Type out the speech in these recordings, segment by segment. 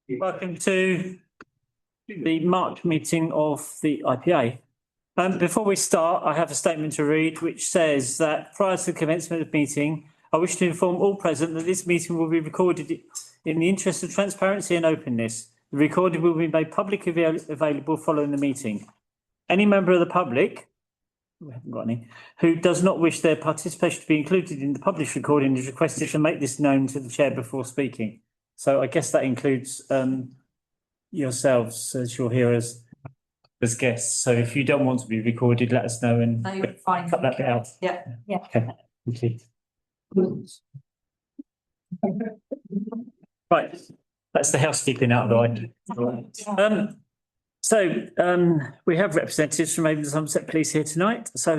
Welcome to the March meeting of the IPA. Before we start, I have a statement to read which says that prior to the commencement of the meeting, I wish to inform all present that this meeting will be recorded in the interest of transparency and openness. The recording will be made publicly available following the meeting. Any member of the public, we haven't got any, who does not wish their participation to be included in the published recording is requested to make this known to the chair before speaking. So I guess that includes yourselves as your hearers as guests. So if you don't want to be recorded, let us know and fine. cut that bit out. Yeah. Okay. Thank you. Right, that's the housekeeping out of the way. We have representatives from Avon Somerset Police here tonight. So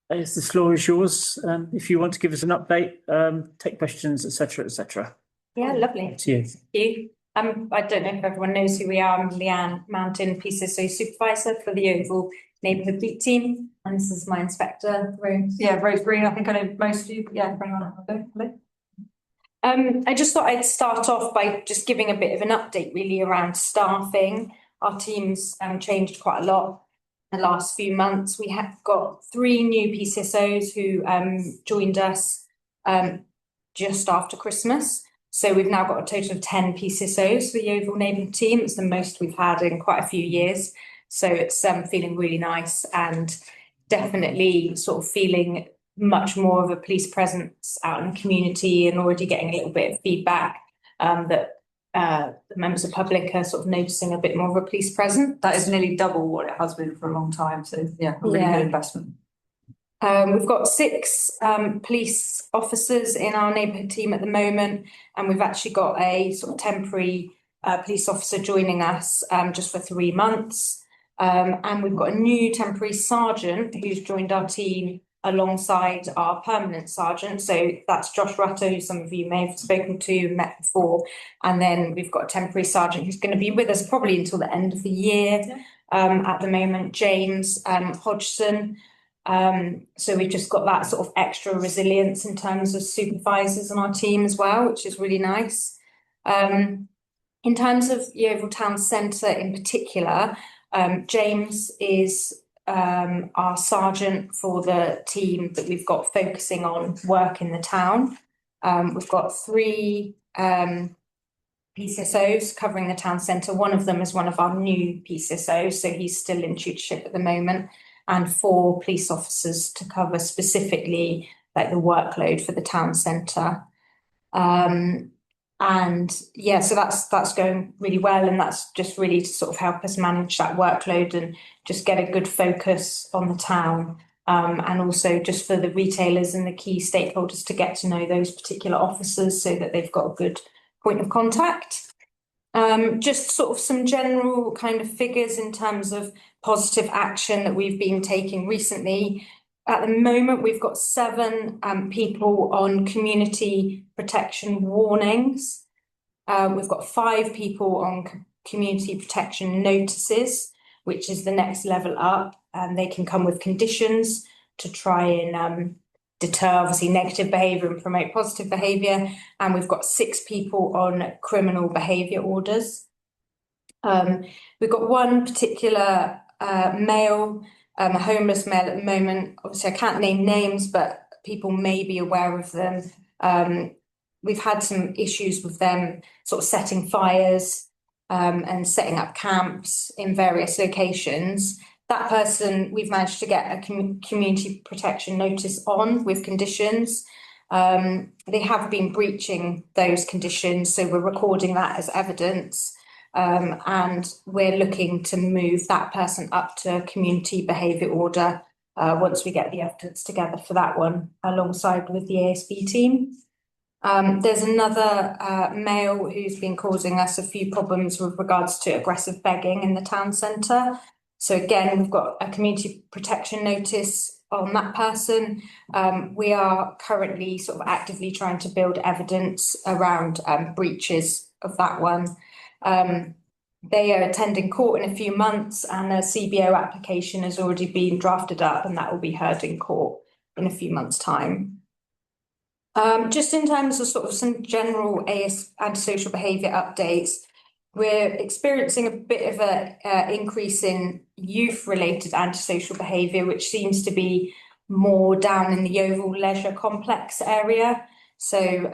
the floor is yours. If you want to give us an update, take questions, etc., etc. Yeah, lovely. To you. Thank you. I don't know if everyone knows who we are. I'm Leanne Mountain, PCSO Supervisor for the Oval Neighbourhood Beat Team. And this is my inspector, Rose. Yeah, Rose Green. I think I know most of you. Yeah, bring on up. I just thought I'd start off by just giving a bit of an update really around staffing. Our team's changed quite a lot in the last few months. We have got 3 new PCSOs who joined us just after Christmas. So we've now got a total of 10 PCSOs for the Oval Neighbourhood team. It's the most we've had in quite a few years. So it's feeling really nice and definitely sort of feeling much more of a police presence out in the community and already getting a little bit of feedback that the members of the public are sort of noticing a bit more of a police presence. That is nearly double what it has been for a long time. So yeah, a really good investment. We've got 6 police officers in our neighbourhood team at the moment, and we've actually got a sort of temporary police officer joining us just for 3 months. And we've got a new temporary sergeant who's joined our team alongside our permanent sergeant. So that's Josh Rutto, who some of you may have spoken to, met before. And then we've got a temporary sergeant who's going to be with us probably until the end of the year. At the moment, James Hodgson. So we've just got that sort of extra resilience in terms of supervisors on our team as well, which is really nice. In terms of Yeovil Town Centre in particular, James is our sergeant for the team that we've got focusing on work in the town. We've got 3 PCSOs covering the town centre. One of them is one of our new PCSOs, so he's still in tutorship at the moment. And 4 police officers to cover specifically like the workload for the town centre. And yeah, so that's going really well, and that's just really to sort of help us manage that workload and just get a good focus on the town. And also just for the retailers and the key stakeholders to get to know those particular officers so that they've got a good point of contact. Just sort of some general kind of figures in terms of positive action that we've been taking recently. At the moment, we've got 7 people on community protection warnings. We've got 5 people on community protection notices, which is the next level up. And they can come with conditions to try and deter obviously negative behaviour and promote positive behaviour. And we've got 6 people on criminal behaviour orders. We've got one particular male, a homeless male at the moment. Obviously, I can't name names, but people may be aware of them. We've had some issues with them sort of setting fires and setting up camps in various locations. That person, we've managed to get a community protection notice on with conditions. They have been breaching those conditions, so we're recording that as evidence. And we're looking to move that person up to a community behaviour order once we get the evidence together for that one, alongside with the ASB team. There's another male who's been causing us a few problems with regards to aggressive begging in the town centre. So again, we've got a community protection notice on that person. We are currently sort of actively trying to build evidence around breaches of that one. They are attending court in a few months, and a CBO application has already been drafted up, and that will be heard in court in a few months' time. Just in terms of sort of some general antisocial behaviour updates, we're experiencing a bit of a increase in youth-related antisocial behaviour, which seems to be more down in the Yeovil Leisure Complex area. So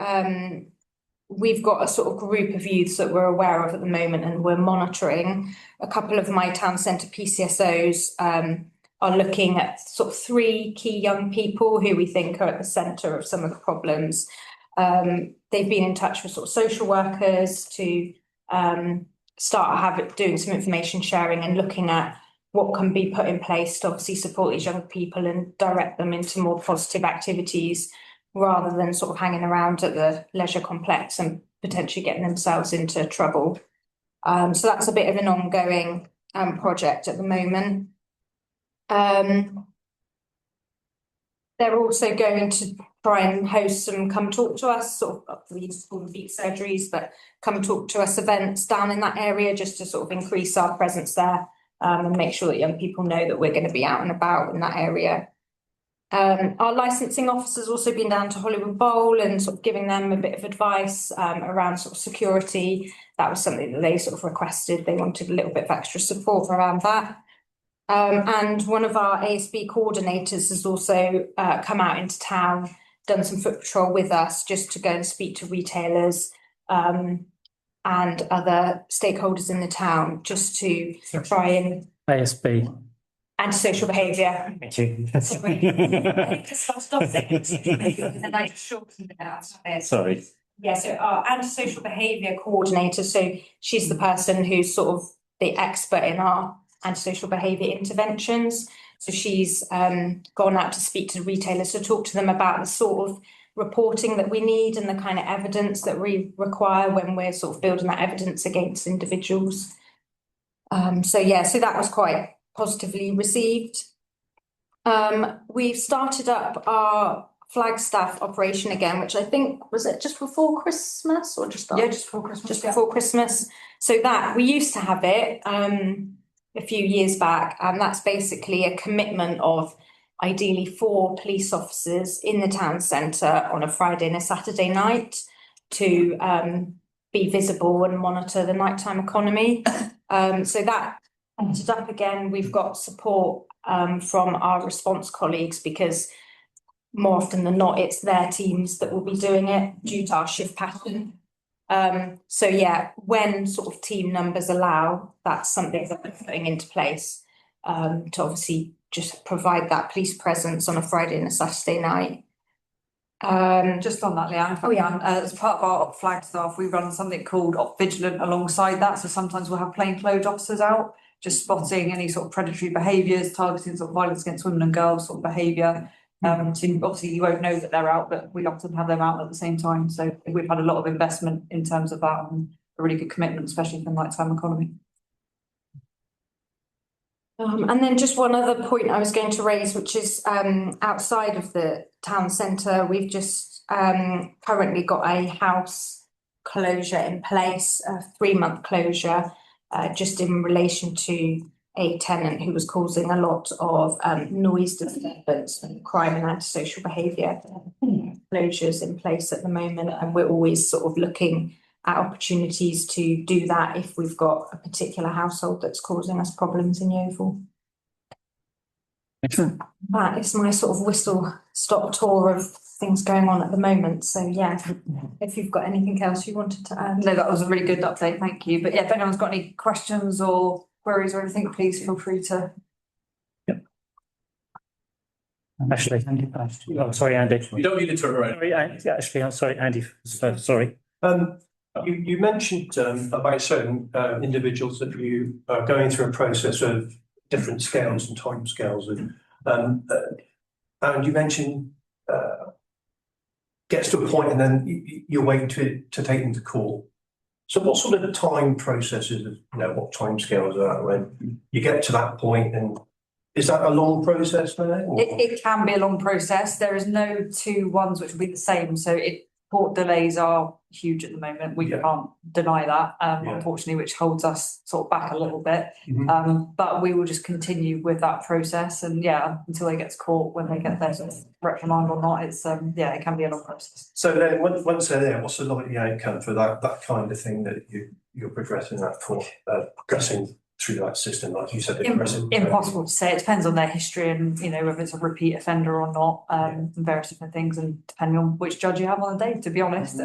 we've got a sort of group of youths that we're aware of at the moment, and we're monitoring. A couple of my town centre PCSOs are looking at sort of 3 key young people who we think are at the centre of some of the problems. They've been in touch with sort of social workers to start doing some information sharing and looking at what can be put in place to obviously support these young people and direct them into more positive activities rather than sort of hanging around at the leisure complex and potentially getting themselves into trouble. So that's a bit of an ongoing project at the moment. They're also going to try and host some come talk to us, sort of, we used to call them beat surgeries, but come talk to us events down in that area just to sort of increase our presence there and make sure that young people know that we're going to be out and about in that area. Our licensing officer's also been down to Hollywood Bowl and sort of giving them a bit of advice around sort of security. That was something that they sort of requested. They wanted a little bit of extra support around that. And one of our ASB coordinators has also come out into town, done some foot patrol with us just to go and speak to retailers and other stakeholders in the town just to try and ASB. antisocial behaviour. Thank you. Sorry. Yeah, so our antisocial behaviour coordinator, so she's the person who's sort of the expert in our antisocial behaviour interventions. So she's gone out to speak to retailers to talk to them about the sort of reporting that we need and the kind of evidence that we require when we're sort of building that evidence against individuals. So that was quite positively received. We've started up our Flagstaff operation again, which I think was it just before Christmas or just after? Yeah, just before Christmas. Just before Christmas. So that we used to have it a few years back, and that's basically a commitment of ideally 4 police officers in the town centre on a Friday and a Saturday night to be visible and monitor the nighttime economy. So that ended up again. We've got support from our response colleagues because more often than not, it's their teams that will be doing it due to our shift pattern. So when sort of team numbers allow, that's something that we're putting into place to obviously just provide that police presence on a Friday and a Saturday night. Just on that, Leanne, as part of our Flagstaff, we run something called Op Vigilant alongside that. So sometimes we'll have plainclothes officers out, just spotting any sort of predatory behaviours, targeting sort of violence against women and girls sort of behaviour. So obviously you won't know that they're out, but we often have them out at the same time. So we've had a lot of investment in terms of that and a really good commitment, especially for the nighttime economy. And then just one other point I was going to raise, which is outside of the town centre, we've just currently got a house closure in place, a 3-month closure, just in relation to a tenant who was causing a lot of noise disturbance and crime and antisocial behaviour. Closures in place at the moment, and we're always sort of looking at opportunities to do that if we've got a particular household that's causing us problems in Yeovil. Excellent. That is my sort of whistle-stop tour of things going on at the moment. So if you've got anything else you wanted to add. No, that was a really good update, thank you. But if anyone's got any questions or queries or anything, please feel free to. Ashley. Oh, sorry, Andy. You don't need to turn around. Sorry, Ashley. I'm sorry, Andy. Sorry. You mentioned about certain individuals that you are going through a process of different scales and time scales, and you mentioned gets to a point and then you're waiting to take them to court. So what sort of time processes, what time scales are that when you get to that point, and is that a long process there? It can be a long process. There is no 2 ones which will be the same. So court delays are huge at the moment. We can't deny that, unfortunately, which holds us sort of back a little bit. But we will just continue with that process, and until they get to court, when they get their sort of reprimand or not, it's it can be a long process. So then once they're there, what's the likely outcome for that kind of thing that you you're progressing that for, progressing through that system, like you said. progressing- Impossible to say. It depends on their history and, you know, whether it's a repeat offender or not, and various different things, and depending on which judge you have on the day, to be honest,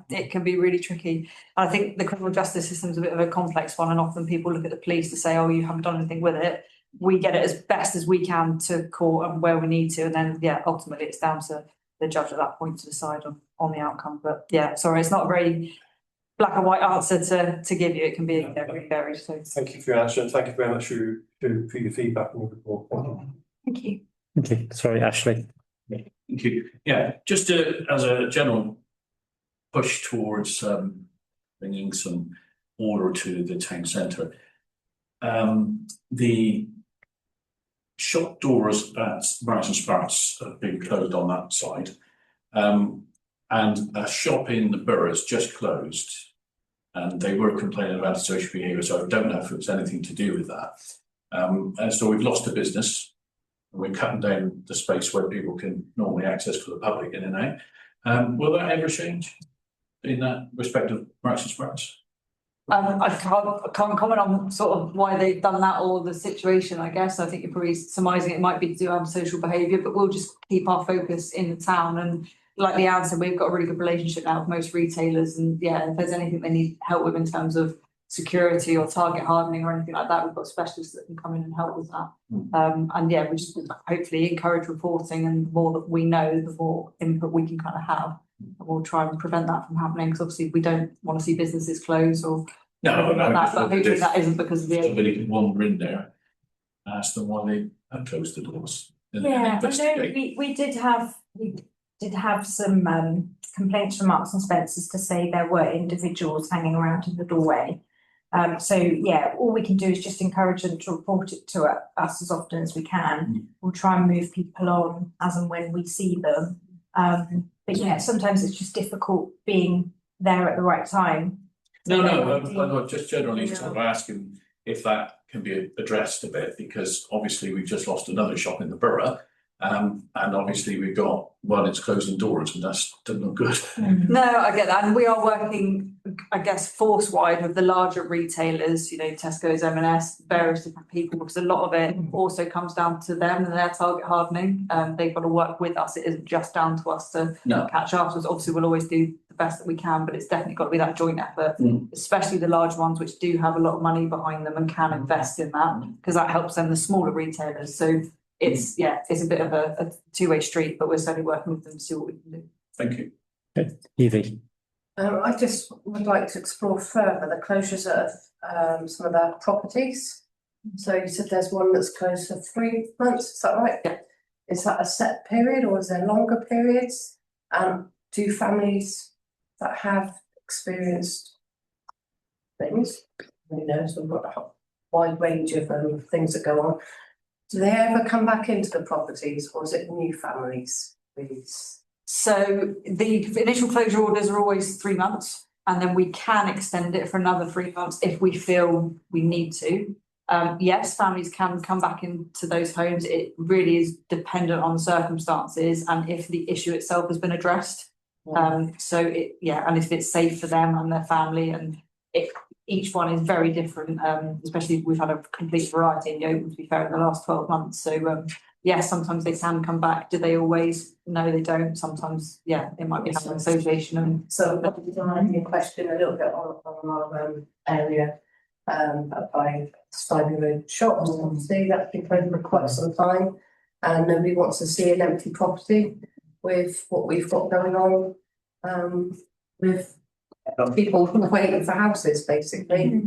it can be really tricky. I think the criminal justice system is a bit of a complex one, and often people look at the police to say, oh, you haven't done anything with it. We get it as best as we can to court and where we need to, and then, yeah, ultimately it's down to the judge at that point to decide on the outcome. But yeah, sorry, it's not a very black and white answer to give you. It can be very varied. So Thank you for your answer, and thank you very much for your feedback and your report. Thank you. Okay, sorry, Ashley. Thank you. Yeah, just as a general push towards bringing some order to the town centre. The shop doors at Marks and Sparks have been closed on that side. And a shop in the borough's just closed. And they were complaining about social behaviour, so I don't know if it was anything to do with that. And so we've lost a business. And we're cutting down the space where people can normally access for the public in and out. Will that ever change in that respect of Marks and Sparks? I can't comment on sort of why they've done that or the situation, I guess. I think you're probably surmising it might be to do with social behaviour, but we'll just keep our focus in the town. And like Leanne said, we've got a really good relationship now with most retailers. And yeah, if there's anything they need help with in terms of security or target hardening or anything like that, we've got specialists that can come in and help with that. And yeah, we just hopefully encourage reporting, and the more that we know, the more input we can kind of have. And we'll try and prevent that from happening, because obviously we don't want to see businesses close or No, like that, but hopefully that isn't because of the. Somebody can wander in there, ask them why they have closed the doors. And Yeah, I know investigate. we did have some complaints from Marks and Spencers to say there were individuals hanging around in the doorway. So yeah, all we can do is just encourage them to report it to us as often as we can. We'll try and move people on as and when we see them. But yeah, sometimes it's just difficult being there at the right time. No, I'm just generally sort of asking if that can be addressed a bit, because obviously we've just lost another shop in the borough. And obviously we've got one that's closing doors, and that's not good. No, I get that, and we are working, I guess, force-wide with the larger retailers, you know, Tesco's, M&S, various different people, because a lot of it also comes down to them and their target hardening. They've got to work with us. It isn't just down to us to No. catch afterwards. Obviously, we'll always do the best that we can, but it's definitely got to be that joint effort, especially the large ones which do have a lot of money behind them and can invest in that, because that helps them, the smaller retailers. So it's a bit of a two-way street, but we're certainly working with them to see what we can do. Thank you. Evie. I just would like to explore further the closures of some of our properties. So you said there's one that's closed for 3 months, is that right? Yeah. Is that a set period, or is there longer periods? Do families that have experienced things, you know, so we've got a wide range of things that go on, do they ever come back into the properties, or is it new families, please? So the initial closure orders are always 3 months, and then we can extend it for another 3 months if we feel we need to. Yes, families can come back into those homes. It really is dependent on circumstances and if the issue itself has been addressed. And if it's safe for them and their family, and each one is very different, especially we've had a complete variety in Yeovil, to be fair, in the last 12 months. So yes, sometimes they can come back. Do they always? No, they don't. Sometimes, it might be an association. And So that was my question a little bit on our area by Spivey Road shops. Obviously, that's been closed for quite some time, and nobody wants to see an empty property with what we've got going on with people waiting for houses, basically.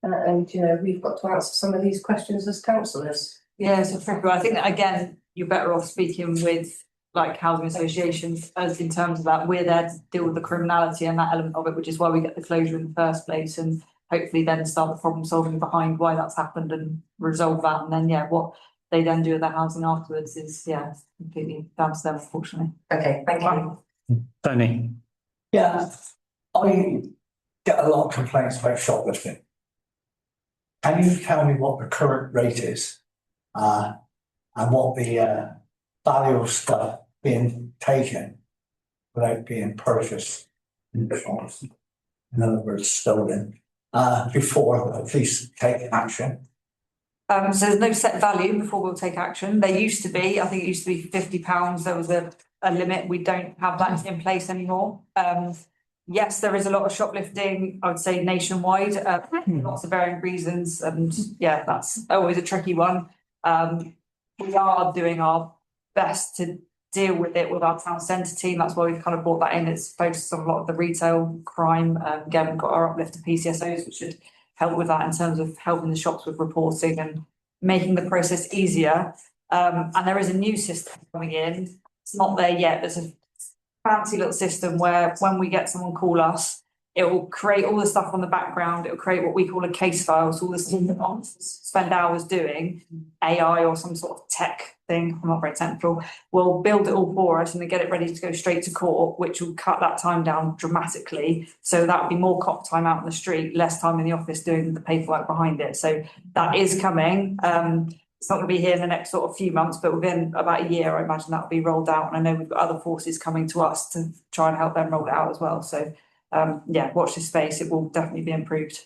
And you know, we've got to answer some of these questions as councillors. yeah, so I think that again, you're better off speaking with like housing associations, as in terms of that we're there to deal with the criminality and that element of it, which is why we get the closure in the first place, and hopefully then start the problem solving behind why that's happened and resolve that. And then what they then do with their housing afterwards is completely down to them, unfortunately. Okay, thank you. Tony. Yeah, I get a lot of complaints about shoplifting. Can you tell me what the current rate is? And what the value of stuff being taken without being purchased in the shops? In other words, stolen. before the police take action? So there's no set value before we'll take action. There used to be, I think it used to be £50. There was a limit. We don't have that in place anymore. Yes, there is a lot of shoplifting, I would say nationwide, lots of varying reasons. And yeah, that's always a tricky one. We are doing our best to deal with it with our town centre team. That's why we've kind of brought that in. It's focused on a lot of the retail crime. Again, we've got our uplift to PCSOs, which should help with that in terms of helping the shops with reporting and making the process easier. And there is a new system coming in. It's not there yet. There's a fancy little system where when we get someone call us, it will create all the stuff on the background. It will create what we call a case file. So all the stuff that officers spend hours doing, AI or some sort of tech thing, I'm not very technical, will build it all for us and then get it ready to go straight to court, which will cut that time down dramatically. So that will be more cop time out in the street, less time in the office doing the paperwork behind it. So that is coming. It's not going to be here in the next sort of few months, but within about a year, I imagine that will be rolled out. And I know we've got other forces coming to us to try and help them roll it out as well. So yeah, watch this space. It will definitely be improved.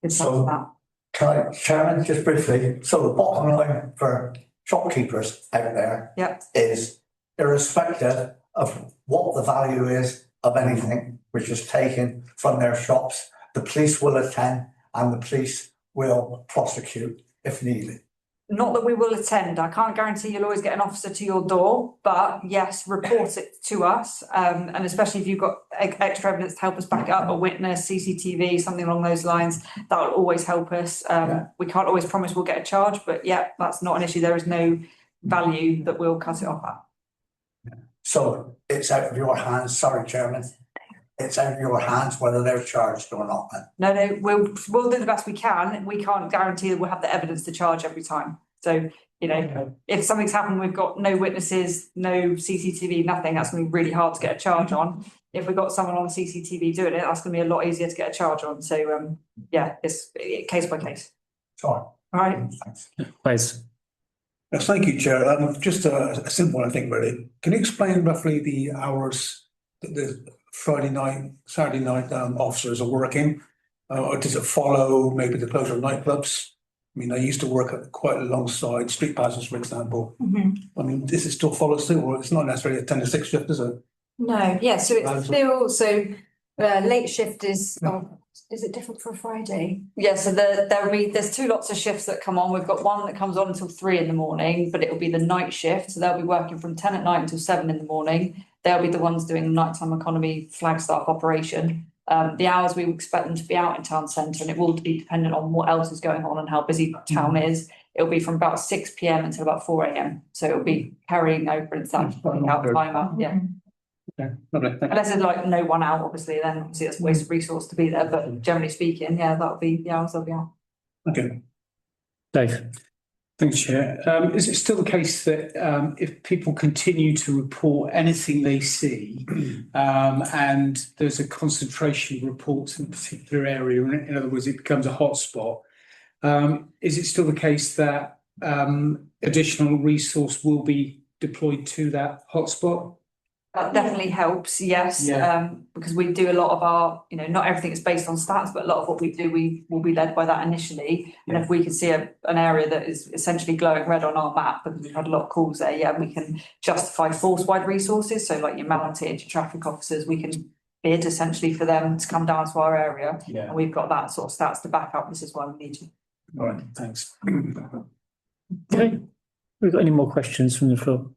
In terms of that. Can I, Chairman, just briefly, so the bottom line for shopkeepers out there Yep. is irrespective of what the value is of anything which is taken from their shops, the police will attend and the police will prosecute if needed. Not that we will attend. I can't guarantee you'll always get an officer to your door, but yes, report it to us. And especially if you've got extra evidence to help us back it up, a witness, CCTV, something along those lines, that will always help us. We can't always promise we'll get a charge, but yeah, that's not an issue. There is no value that we'll cut it off at. So it's out of your hands, sorry, Chairman. It's out of your hands whether they're charged or not. No, we'll do the best we can. We can't guarantee that we'll have the evidence to charge every time. So, you know, if something's happened, we've got no witnesses, no CCTV, nothing, that's gonna be really hard to get a charge on. If we've got someone on CCTV doing it, that's gonna be a lot easier to get a charge on. So, yeah, it's case by case. Sorry. All right. Thanks. Please. Yes, thank you, Chair. Just a simple one, I think, really. Can you explain roughly the hours that the Friday night, Saturday night officers are working? Or does it follow maybe the closure of nightclubs? I mean, I used to work quite alongside street passers, for example. I mean, does it still follow suit, or it's not necessarily a 10 to 6 shift, is it? No, yeah, so it's still, so late shift is it different for a Friday? Yeah, so there's two lots of shifts that come on. We've got one that comes on until 3 in the morning, but it'll be the night shift. So they'll be working from 10 at night until 7 in the morning. They'll be the ones doing the nighttime economy Flagstaff operation. The hours we would expect them to be out in town centre, and it will be dependent on what else is going on and how busy town is. It'll be from about 6 p.m. until about 4 a.m. So it'll be carrying over and that's putting out the timer. Yeah. Okay, lovely, thank you. Unless there's like no one out, obviously, then obviously that's a waste of resource to be there. But generally speaking, yeah, that'll be the hours they'll be out. Okay. Dave. Thanks, Chair. Is it still the case that if people continue to report anything they see and there's a concentration of reports in a particular area, in other words, it becomes a hotspot, is it still the case that additional resource will be deployed to that hotspot? That definitely helps, yes. Yeah. Because we do a lot of our, you know, not everything is based on stats, but a lot of what we do, we will be led by that initially. And if we can see an area that is essentially glowing red on our map, because we've had a lot of calls there, yeah, we can justify force-wide resources. So like your mounted, your traffic officers, we can bid essentially for them to come down to our area. Yeah. And we've got that sort of stats to back up. This is why we need you. All right, thanks. Okay. We've got any more questions from the floor?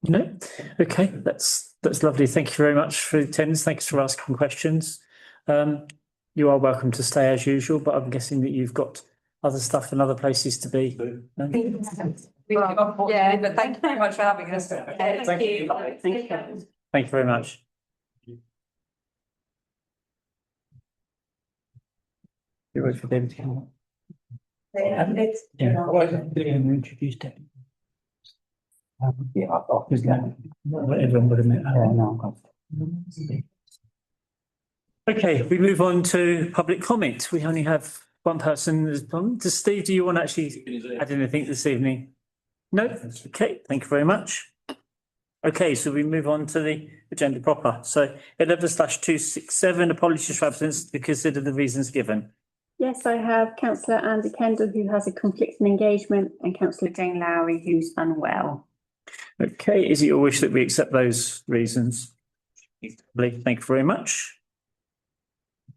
No? Okay, that's lovely. Thank you very much for attendance. Thanks for asking questions. You are welcome to stay as usual, but I'm guessing that you've got other stuff and other places to be. Yeah, but thank you very much for having us. Thank you. Thank you very much. You wait for David to come on. Yeah. Introduce David. Everyone would have met. Okay, we move on to public comment. We only have one person. Does Steve, do you want to actually add anything this evening? No? Okay, thank you very much. Okay, so we move on to the agenda proper. So 11/267, apologies for absence, to consider the reasons given. Yes, I have councillor Andy Kendall, who has a conflict of engagement, and councillor Jane Lowry, who's unwell. Okay, is it your wish that we accept those reasons? Thank you very much.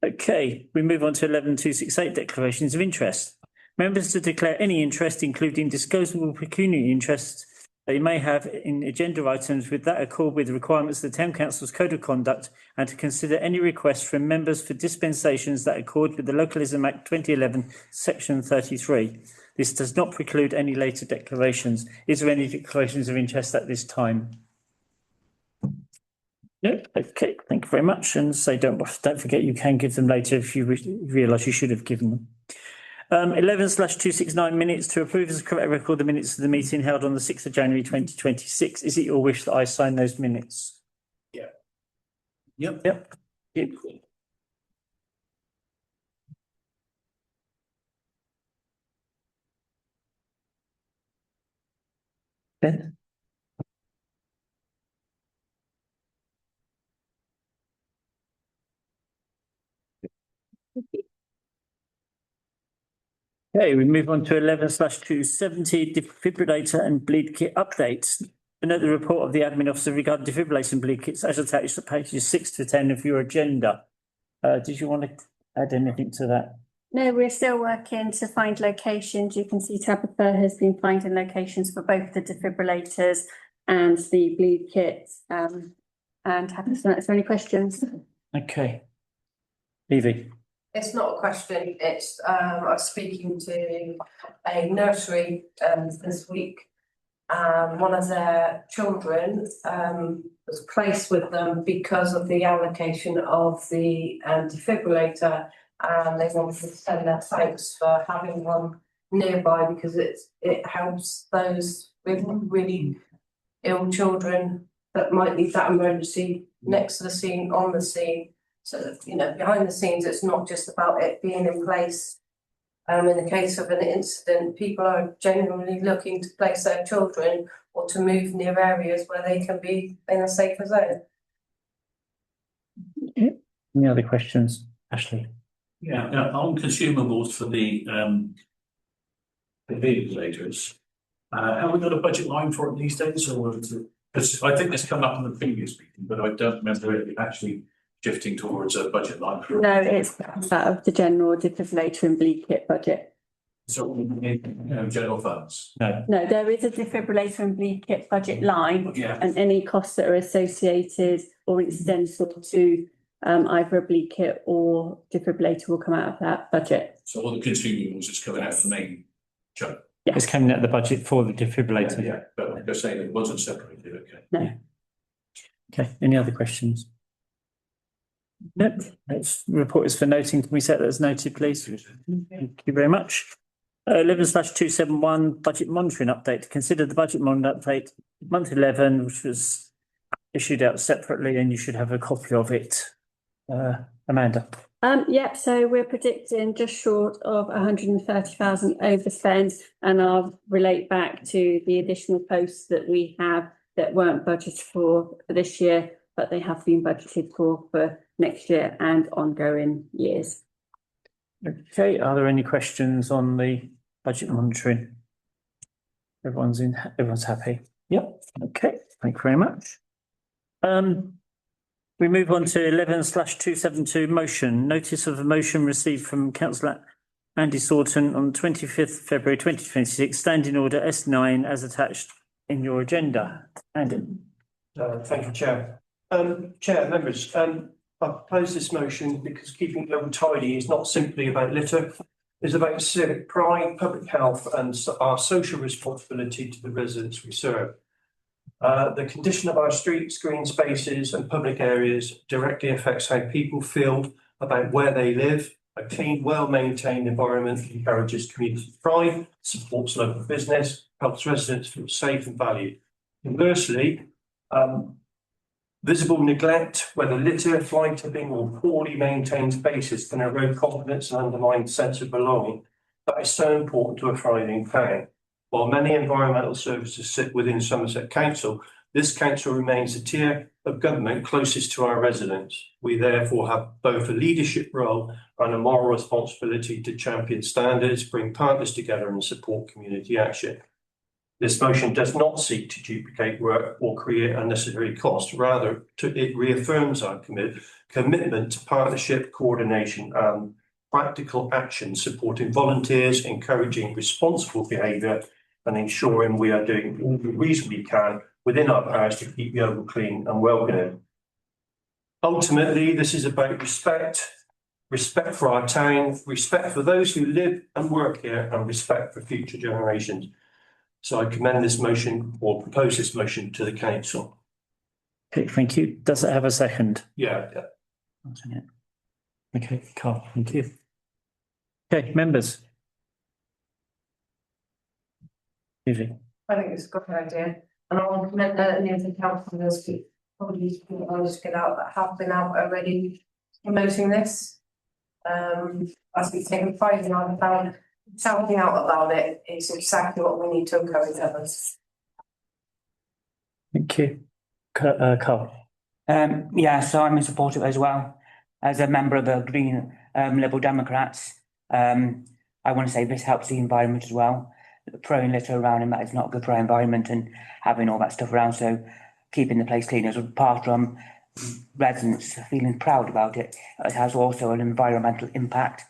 Okay, we move on to 11/268, declarations of interest. Members to declare any interest, including disposable pecuniary interest they may have in agenda items with that accord with the requirements of the Town Council's Code of Conduct, and to consider any requests from members for dispensations that accord with the Localism Act 2011, Section 33. This does not preclude any later declarations. Is there any declarations of interest at this time? No. Okay, thank you very much. And so don't forget, you can give them later if you realise you should have given them. 11/269, minutes to approve as a correct record the minutes of the meeting held on the 6th of January 2026. Is it your wish that I sign those minutes? Yeah. Yep. Ben? Okay, we move on to 11/270, defibrillator and bleed kit updates. Note the report of the admin officer regarding defibrillator and bleed kits as attached to pages 6 to 10 of your agenda. Did you want to add anything to that? No, we're still working to find locations. You can see Tabitha has been finding locations for both the defibrillators and the bleed kits. And happy to answer any questions. Okay. Evie? It's not a question, it's, I was speaking to a nursery, this week. One of their children, was placed with them because of the allocation of the, defibrillator. And they wanted to send their thanks for having one nearby because it helps those with really ill children that might need that emergency next to the scene, on the scene. So that, you know, behind the scenes, it's not just about it being in place. In the case of an incident, people are genuinely looking to place their children or to move near areas where they can be in a safer zone. Any other questions? Ashley? Yeah, on consumables for the ventilators, have we got a budget line for it these days, or because I think this come up in the previous meeting, but I don't remember it actually shifting towards a budget line. No, it's that of the general defibrillator and bleed kit budget. So, general funds. No. No, there is a defibrillator and bleed kit budget line, Yeah. and any costs that are associated or incidental to either a bleed kit or defibrillator will come out of that budget. So all the consumables is coming out of the main chunk. It's coming out of the budget for the defibrillator. Yeah, but they're saying it wasn't separated, okay. No. Okay, any other questions? Nope, that's report is for noting. Can we set that as noted, please? Thank you very much. 11/271, budget monitoring update. To consider the budget monitoring update, month 11, which was issued out separately, and you should have a copy of it. Amanda? Yep, so we're predicting just short of 130,000 overspend, and I'll relate back to the additional posts that we have that weren't budgeted for this year, but they have been budgeted for next year and ongoing years. Okay, are there any questions on the budget monitoring? Everyone's happy? Yep, okay, thank you very much. We move on to 11/272, motion. Notice of a motion received from councillor Andy Sawton on 25th February 2026, standing order S9 as attached in your agenda. Andy? Thank you, Chair. Chair, members, I propose this motion because keeping Local tidy is not simply about litter. It's about civic pride, public health and our social responsibility to the residents we serve. The condition of our streets, green spaces and public areas directly affects how people feel about where they live. A clean, well-maintained environment encourages community pride, supports local business, helps residents feel safe and valued. Conversely, visible neglect, whether litter, fly tipping or poorly maintained spaces, can erode confidence and undermine the sense of belonging that is so important to a thriving town. While many environmental services sit within Somerset Council, This council remains the tier of government closest to our residents. We therefore have both a leadership role and a moral responsibility to champion standards, bring partners together and support community action. This motion does not seek to duplicate work or create unnecessary costs. Rather, it reaffirms our commitment to partnership, coordination and practical action, supporting volunteers, encouraging responsible behaviour and ensuring we are doing all the reason we can within our powers to keep Yeovil clean and welcoming. Ultimately, this is about respect for our town, respect for those who live and work here, and respect for future generations. So I commend this motion or propose this motion to the council. Okay, thank you. Does it have a second? Yeah. Okay, Carl, thank you. Okay, members. Vivi. I think it's a good idea, and I want to commend any of the councillors who probably managed to get out that have been out already promoting this. As we've taken pride in our about sounding out about it is exactly what we need to encourage others. Thank you. Carl. Yeah, so I'm in support of it as well. As a member of the Green Liberal Democrats, I want to say this helps the environment as well. Throwing litter around and that is not good for our environment and having all that stuff around. So keeping the place clean is apart from residents feeling proud about it. It has also an environmental impact,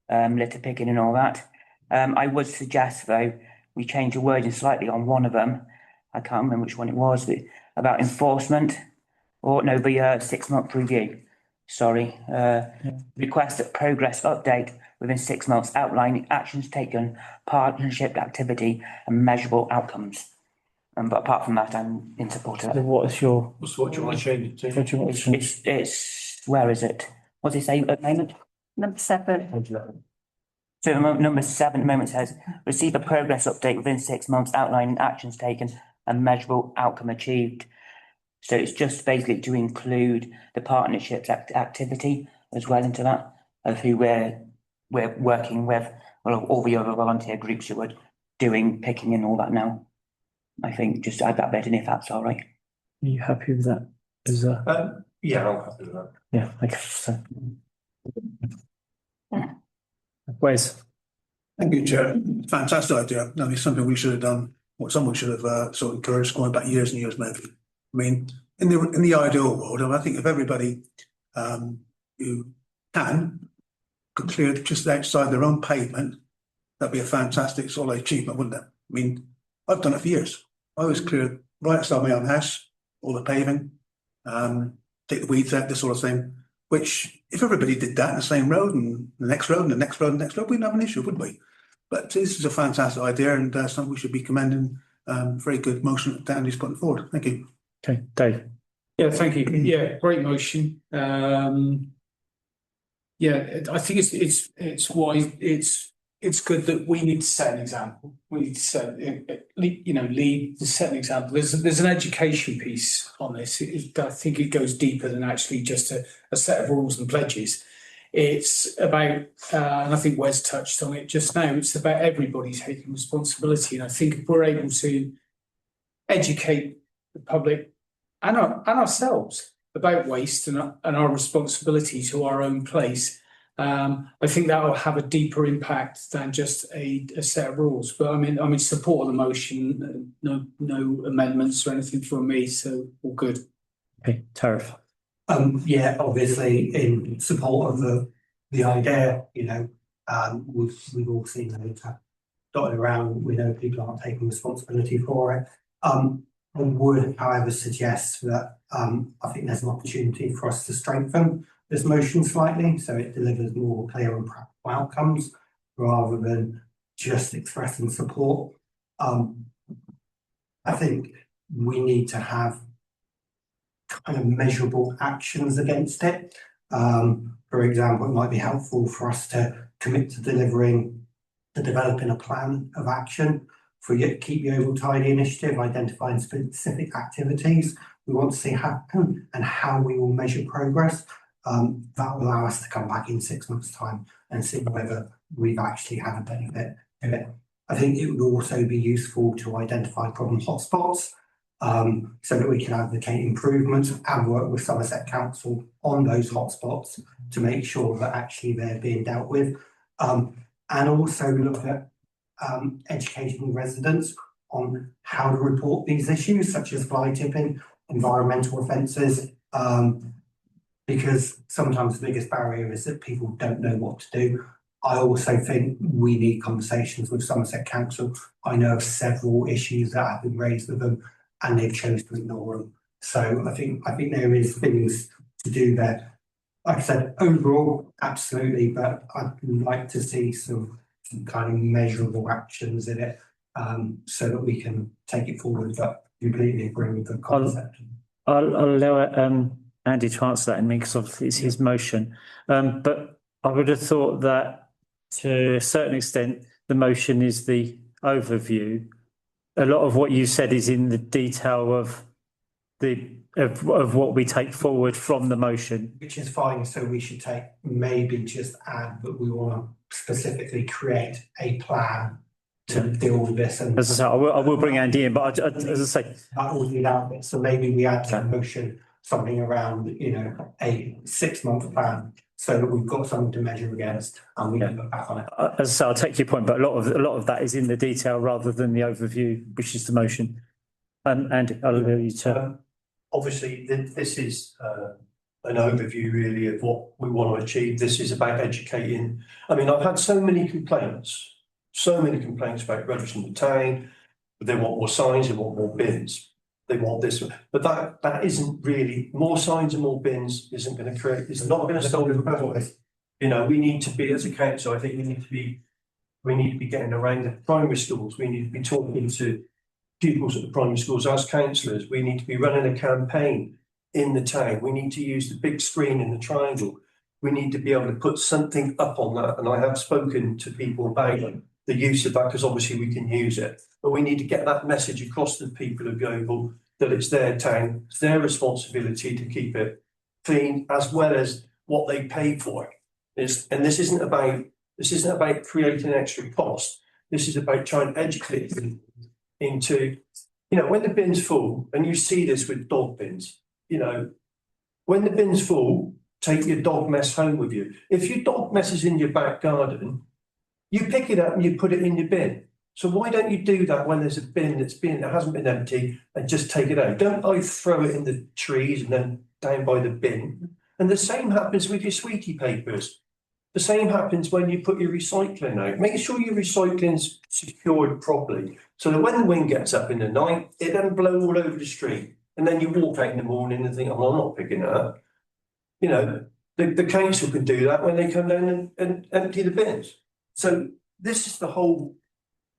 litter picking and all that. I would suggest though, we change the wording slightly on one of them. I can't remember which one it was, but about enforcement or no, the 6-month review. Sorry, request a progress update within 6 months outlining actions taken, partnership activity and measurable outcomes. But apart from that, I'm in support of it. What do you What do you want to change it to? What do you want to change? It's where is it? What's it say at the moment? Number 7. So number 7 at the moment says, receive a progress update within 6 months outlining actions taken and measurable outcome achieved. So it's just basically to include the partnerships activity as well into that of who we're working with, well, all the other volunteer groups who are doing picking and all that now. I think just add that bit in if that's all right. Are you happy with that? Yeah, I'm happy with that. Yeah, okay. So. Wes. Thank you, Chair. Fantastic idea. No, it's something we should have done, or someone should have sort of encouraged going back years and years maybe. I mean, in the ideal world, I think if everybody who could clear just outside their own pavement, that'd be a fantastic sort of achievement, wouldn't it? I mean, I've done it for years. I always cleared right outside my own house, all the paving, take the weeds out, this sort of thing. Which, if everybody did that in the same road and the next road and the next road and the next road, we'd have an issue, wouldn't we? But this is a fantastic idea and something we should be commending. Very good motion that Danny's putting forward. Thank you. Okay, Dave. Yeah, thank you. Yeah, great motion. Yeah, I think it's why it's good that we need to set an example. We need to set, lead to set an example. There's an education piece on this. I think it goes deeper than actually just a set of rules and pledges. It's about, and I think Wes touched on it just now, it's about everybody taking responsibility. And I think if we're able to educate the public and ourselves about waste and our responsibility to our own place, I think that will have a deeper impact than just a set of rules. But I'm in support of the motion. No amendments or anything from me, so all good. Okay, Tariff. Yeah, obviously in support of the idea. We've all seen that dotted around. We know people aren't taking responsibility for it. I would, however, suggest that I think there's an opportunity for us to strengthen this motion slightly so it delivers more clear and practical outcomes rather than just expressing support. I think we need to have kind of measurable actions against it. For example, it might be helpful for us to commit to developing a plan of action for Keep Yeovil Tidy initiative, identifying specific activities we want to see happen and how we will measure progress. That will allow us to come back in 6 months' time and see whether we've actually had a benefit of it. I think it would also be useful to identify problem hotspots so that we can advocate improvements and work with Somerset Council on those hotspots to make sure that actually they're being dealt with. And also look at educating residents on how to report these issues, such as fly tipping, environmental offences, because sometimes the biggest barrier is that people don't know what to do. I also think we need conversations with Somerset Council. I know of several issues that have been raised with them and they've chosen to ignore them. So I think there is things to do there. Like I said, overall, absolutely, but I'd like to see some kind of measurable actions in it, so that we can take it forward. But completely agree with the concept. I'll allow Andy to answer that in me because obviously it's his motion. But I would have thought that to a certain extent, the motion is the overview. A lot of what you said is in the detail of what we take forward from the motion. Which is fine, so we should maybe just add that we want to specifically create a plan to deal with this. And as I say, I will bring Andy in, but as I say, that will need out of it. So maybe we add to the motion something around, a 6-month plan, so that we've got something to measure against and we can look back on it. as I say, I'll take your point, but a lot of that is in the detail rather than the overview, which is the motion. Andy, I'll allow you to. Obviously, this is an overview really of what we want to achieve. This is about educating. I mean, I've had so many complaints about rubbish in the town. They want more signs, they want more bins, they want this, but that isn't really, more signs and more bins isn't going to create, it's not going to solve the problem. We need to be, as a council, I think we need to be getting around the primary schools. We need to be talking to pupils at the primary schools as councillors. We need to be running a campaign in the town. We need to use the big screen in the triangle. We need to be able to put something up on that. And I have spoken to people about the use of that, because obviously we can use it. But we need to get that message across to the people of Yeovil that it's their town, it's their responsibility to keep it clean, as well as what they pay for it. And this isn't about creating extra cost. This is about trying to educate them into, when the bin's full, and you see this with dog bins, when the bin's full, take your dog mess home with you. If your dog mess is in your back garden, you pick it up and you put it in your bin. So why don't you do that when there's a bin that hasn't been empty, and just take it out? Don't throw it in the trees and then down by the bin. And the same happens with your sweetie papers. The same happens when you put your recycling out. Make sure your recycling's secured properly, so that when the wind gets up in the night, it doesn't blow all over the street. And then you walk out in the morning and think, oh, I'm not picking it up. The council can do that when they come down and empty the bins. So this is the whole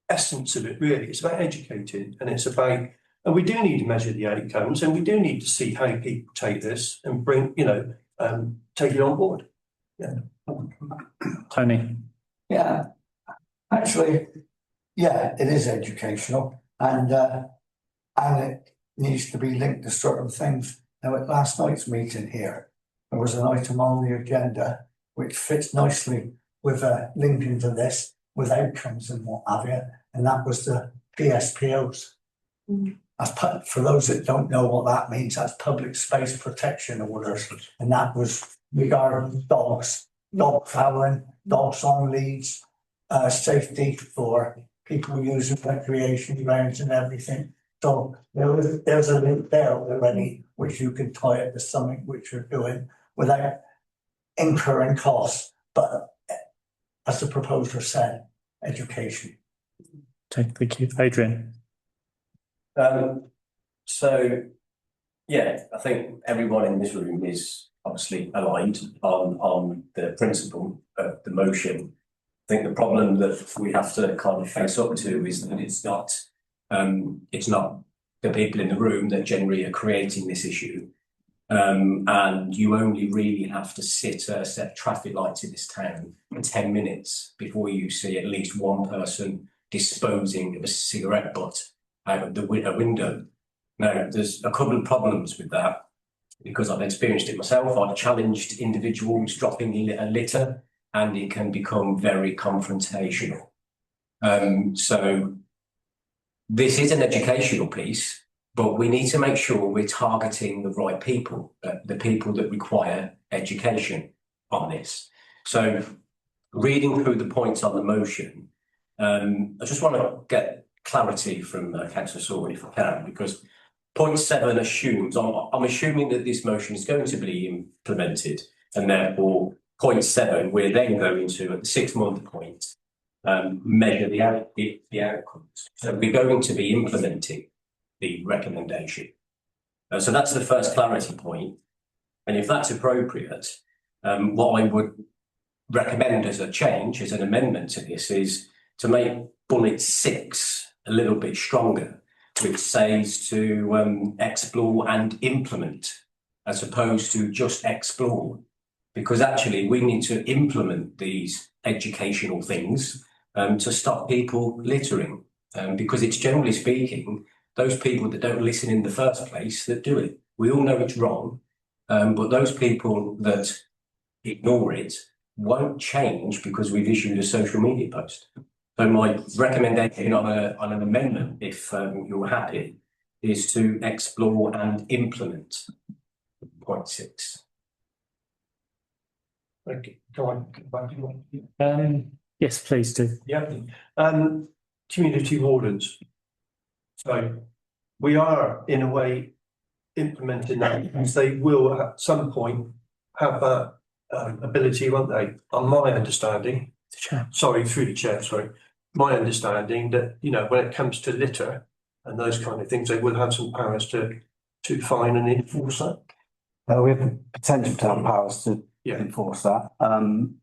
essence of it, really. It's about educating, and it's about, and we do need to measure the outcomes, and we do need to see how people take this and bring, take it on board. Yeah. Tony. Yeah, actually, yeah, it is educational, and it needs to be linked to certain things. Now, at last night's meeting here, there was an item on the agenda which fits nicely with linking to this, with outcomes and what have you, and that was the PSPOs. For those that don't know what that means, that's public space protection orders, and that was regarding dogs, dog fouling, dogs on leads, safety for people using recreation grounds and everything. So there's a link there already, which you can tie it to something which you're doing without incurring costs, but as the proposer said, education. Thank you. Adrian. So, yeah, I think everyone in this room is obviously aligned on the principle of the motion. I think the problem that we have to kind of face up to is that it's not the people in the room that generally are creating this issue. And you only really have to sit a set of traffic lights in this town for 10 minutes before you see at least one person disposing of a cigarette butt out of a window. Now, there's a couple of problems with that, because I've experienced it myself. I've challenged individuals dropping a litter, and it can become very confrontational. So this is an educational piece, But we need to make sure we're targeting the right people, the people that require education on this. So reading through the points on the motion, I just want to get clarity from Councillor Sawley if I can, because point 7 assumes, I'm assuming that this motion is going to be implemented, and therefore point 7, we're then going to, at the 6-month point, measure the outcomes. So we're going to be implementing the recommendation. So that's the first clarity point. And if that's appropriate, what I would recommend as a change, as an amendment to this, is to make bullet 6 a little bit stronger, which says to explore and implement, as opposed to just explore. Because actually we need to implement these educational things to stop people littering. Because it's, generally speaking, those people that don't listen in the first place that do it. We all know it's wrong, but those people that ignore it won't change because we've issued a social media post. So my recommendation on an amendment, if you're happy, is to explore and implement point 6. Thank you. Go on. Yes, please do. Yeah. Community wardens. So we are, in a way, implementing that, because they will at some point have that ability, won't they? On my understanding, sorry, through the chair, sorry, my understanding that, you know, when it comes to litter and those kind of things, they will have some powers to fine and enforce that. We have the potential to have powers to enforce that.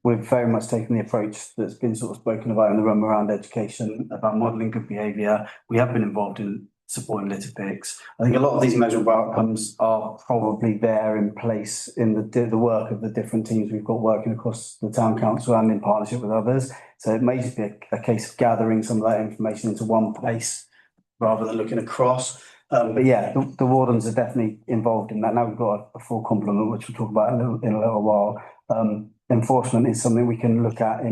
We've very much taken the approach that's been sort of spoken about in the room around education, about modelling good behaviour. We have been involved in supporting litter picks. I think a lot of these measurable outcomes are probably there in place in the work of the different teams we've got working across the town council and in partnership with others. So it may just be a case of gathering some of that information into one place rather than looking across. But yeah, the wardens are definitely involved in that. Now we've got a full complement, which we'll talk about in a little while. Enforcement is something we can look at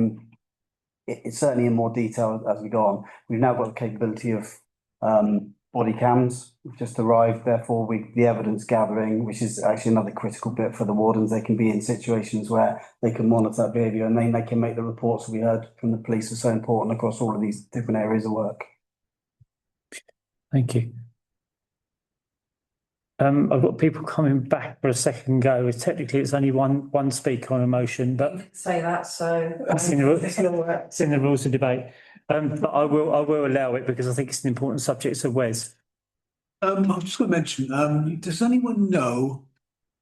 it's certainly in more detail as we go on. We've now got the capability of body cams. We've just arrived, therefore the evidence gathering, which is actually another critical bit for the wardens. They can be in situations where they can monitor that behaviour, and then they can make the reports we heard from the police are so important across all of these different areas of work. Thank you. I've got people coming back for a second go. Technically, it's only one speaker on a motion, but Say that, so. it's in the rules of debate. But I will allow it because I think it's an important subject. So Wes. I was just going to mention, does anyone know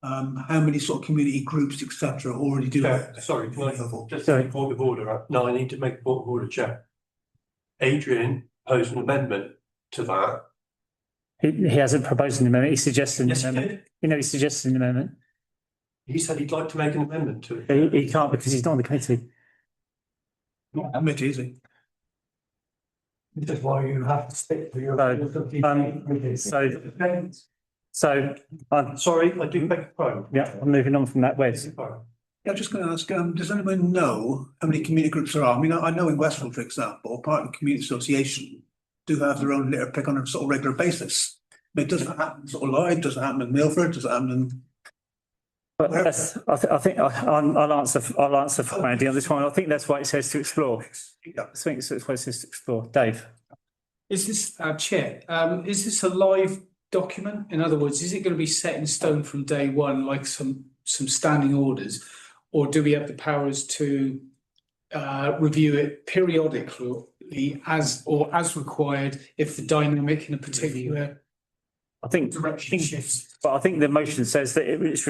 how many sort of community groups, etc., already do that? Sorry, can I just make a point of order? No, I need to make a point of order, Chair. Adrian posed an amendment to that. He hasn't proposed an amendment. He suggested an amendment. He suggested an amendment. He said he'd like to make an amendment to it. He can't because he's not on the committee. Not committee, is he? This is why you have to stick to your. Sorry, I do beg your pardon. Yeah, I'm moving on from that, Wes. Yeah, I'm just going to ask, does anyone know how many community groups there are? I mean, I know in Westfield, for example, part of the community association do have their own litter pick on a sort of regular basis. I mean, does it happen sort of live? Does it happen in Milford? Does it happen in? But I think I'll answer for Andy on this one. I think that's why it says to explore. I think that's why it says to explore. Dave. Is this, Chair, is this a live document? In other words, is it going to be set in stone from day one, like some standing orders? Or do we have the powers to review it periodically as required if the dynamic in a particular direction shifts? But I think the motion says that it's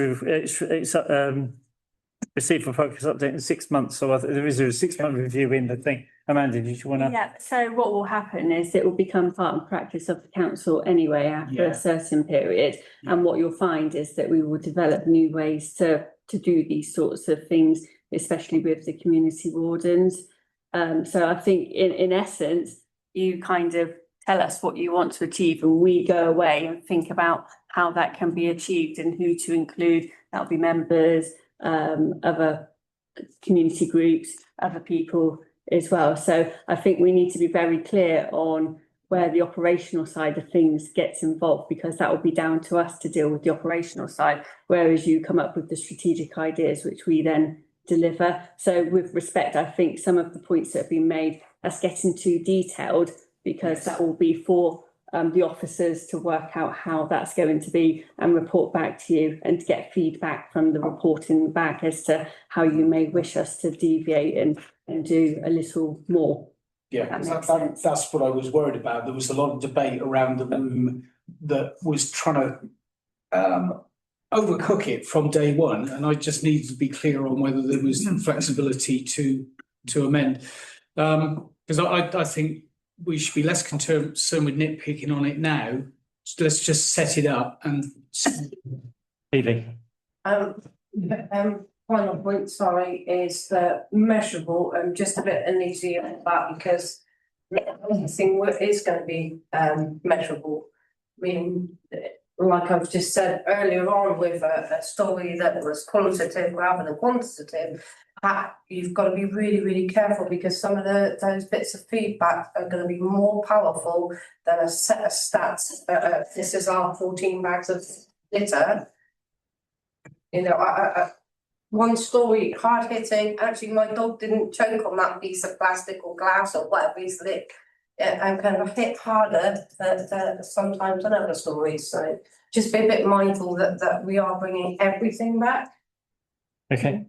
received for focus update in 6 months. So there is a 6-month review in the thing. Amanda, did you want to? Yeah, so what will happen is it will become part and practice of the council anyway after a certain period. And what you'll find is that we will develop new ways to do these sorts of things, especially with the community wardens. So I think in essence, you kind of tell us what you want to achieve and we go away and think about how that can be achieved and who to include. That'll be members, other community groups, other people as well. So I think we need to be very clear on where the operational side of things gets involved, because that will be down to us to deal with the operational side, whereas you come up with the strategic ideas, which we then deliver. So with respect, I think some of the points that have been made, that's getting too detailed, because that will be for the officers to work out how that's going to be and report back to you, and to get feedback from the reporting back as to how you may wish us to deviate and do a little more. Yeah, That makes sense. that's what I was worried about. There was a lot of debate around the room that was trying to overcook it from day one, and I just needed to be clear on whether there was flexibility to amend. Because I think we should be less concerned with nitpicking on it now. Let's just set it up and. Evie. Final point, sorry, is the measurable, and just a bit uneasy about that, because everything is going to be measurable. I mean, like I've just said earlier on, with a story that was qualitative rather than quantitative, you've got to be really, really careful, because some of those bits of feedback are going to be more powerful than a set of stats. This is our 14 bags of litter. You know, one story, hard hitting. Actually, my dog didn't choke on that piece of plastic or glass or whatever he's lit, and kind of hit harder than sometimes than other stories. So just be a bit mindful that we are bringing everything back. Okay.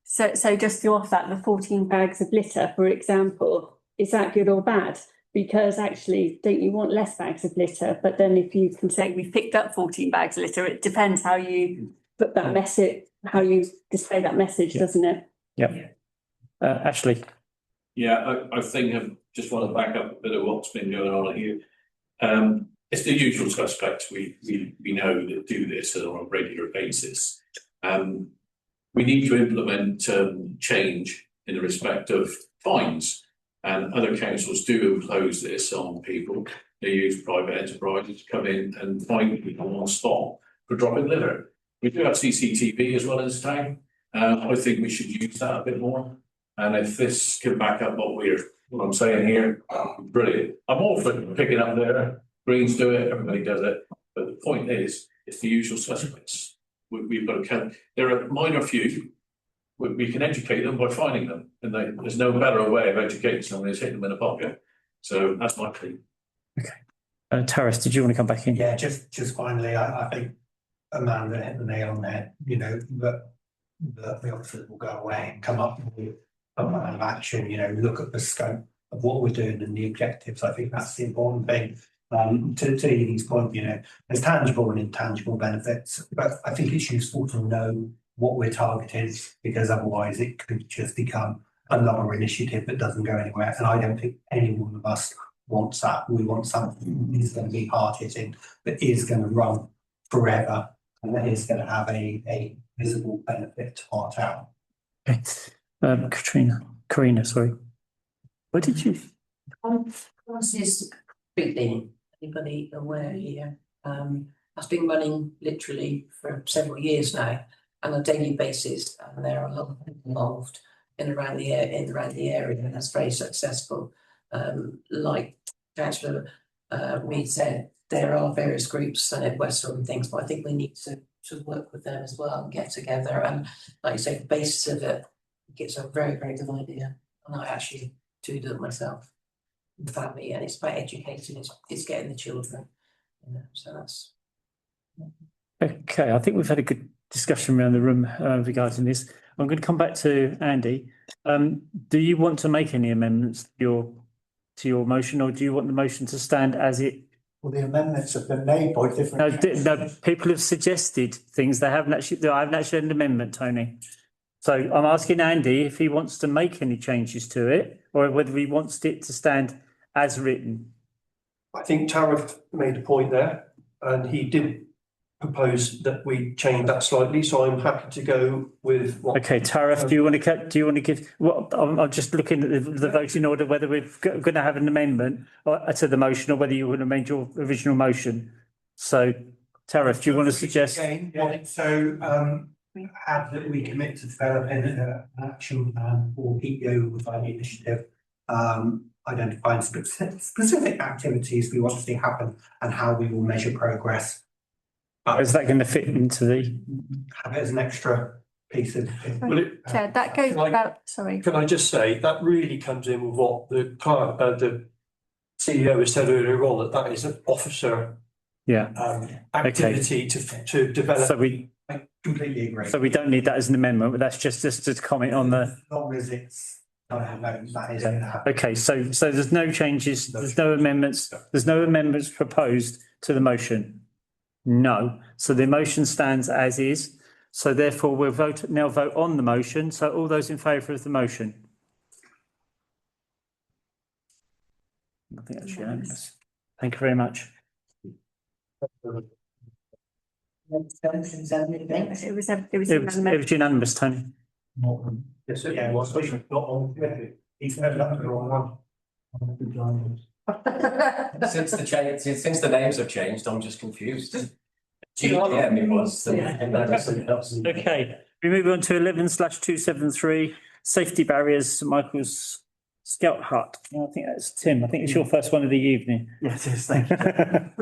So just to off that, the 14 bags of litter, for example, is that good or bad? Because actually, don't you want less bags of litter? But then if you can say we've picked up 14 bags of litter, it depends how you put that message, how you display that message, doesn't it? Yeah. Ashley. Yeah, I think I just want to back up a bit of what's been going on here. It's the usual suspects we know that do this on a regular basis. We need to implement change in the respect of fines, and other councils do impose this on people. They use private enterprises to come in and fine people on spot for dropping litter. We do have CCTV as well in this town. I think we should use that a bit more. And if this can back up what I'm saying here, brilliant. I'm all for picking up litter. Greens do it, everybody does it. But the point is, it's the usual suspects. We've got to count. There are minor few. We can educate them by finding them, and there's no better way of educating someone is hitting them in a pocket. So that's my plea. Okay. Taras, did you want to come back in? Yeah, just finally, I think Amanda hit the nail on the head. You know, that the officers will go away and come up with a plan of action. You know, look at the scope of what we're doing and the objectives. I think that's the important thing. To Edie's point, you know, there's tangible and intangible benefits, but I think it's useful to know what we're targeting, because otherwise it could just become another initiative that doesn't go anywhere. And I don't think any one of us wants that. We want something that is going to be hard hitting, that is going to run forever, and that is going to have a visible benefit to our town. Okay. Karina, sorry. What did you? What's this big thing? Anybody aware here? That's been running literally for several years now on a daily basis, and there are a lot of people involved in around the area, and that's very successful. Like Councillor Reid said, there are various groups at Westall and things, but I think we need to work with them as well and get together. And like you say, the basis of it gets a very, very good idea. And I actually do it myself, the family, and it's about educating, it's getting the children. You know, so that's Okay, I think we've had a good discussion around the room regarding this. I'm going to come back to Andy. Do you want to make any amendments to your motion, or do you want the motion to stand as it? Well, the amendments have been made by different. No, people have suggested things. I haven't actually had an amendment, Tony. So I'm asking Andy if he wants to make any changes to it, or whether he wants it to stand as written. I think Tariff made a point there, and he did propose that we change that slightly. So I'm happy to go with what. Okay, Tariff, do you want to give? Well, I'm just looking at the voting order, whether we're going to have an amendment to the motion, or whether you want to amend your original motion. So, Tariff, do you want to suggest? Add that we commit to developing an action plan for PPO with the initiative, identifying specific activities we want to see happen and how we will measure progress. Is that going to fit into the? Have it as an extra piece of. Chair, that goes Can I- about, sorry. Can I just say, that really comes in with what the CEO has said earlier on, that is an officer Yeah. activity to develop. So we I completely agree. so we don't need that as an amendment, but that's just to comment on the. As long as it's, no, that is. Okay, so there's no changes, there's no amendments, there's no amendments proposed to the motion. No, so the motion stands as is. So therefore we'll now vote on the motion. So all those in favour of the motion? I think that's unanimous. Thank you very much. It was It was unanimous, Tony. Yes, yeah, well, especially not on committee. He's never done the wrong one. Since the names have changed, I'm just confused. GTM it was. Okay, we move on to 11/273, safety barriers, St Michael's Scout Hut. I think that's Tim. I think it's your first one of the evening. Yes, it is, thank you.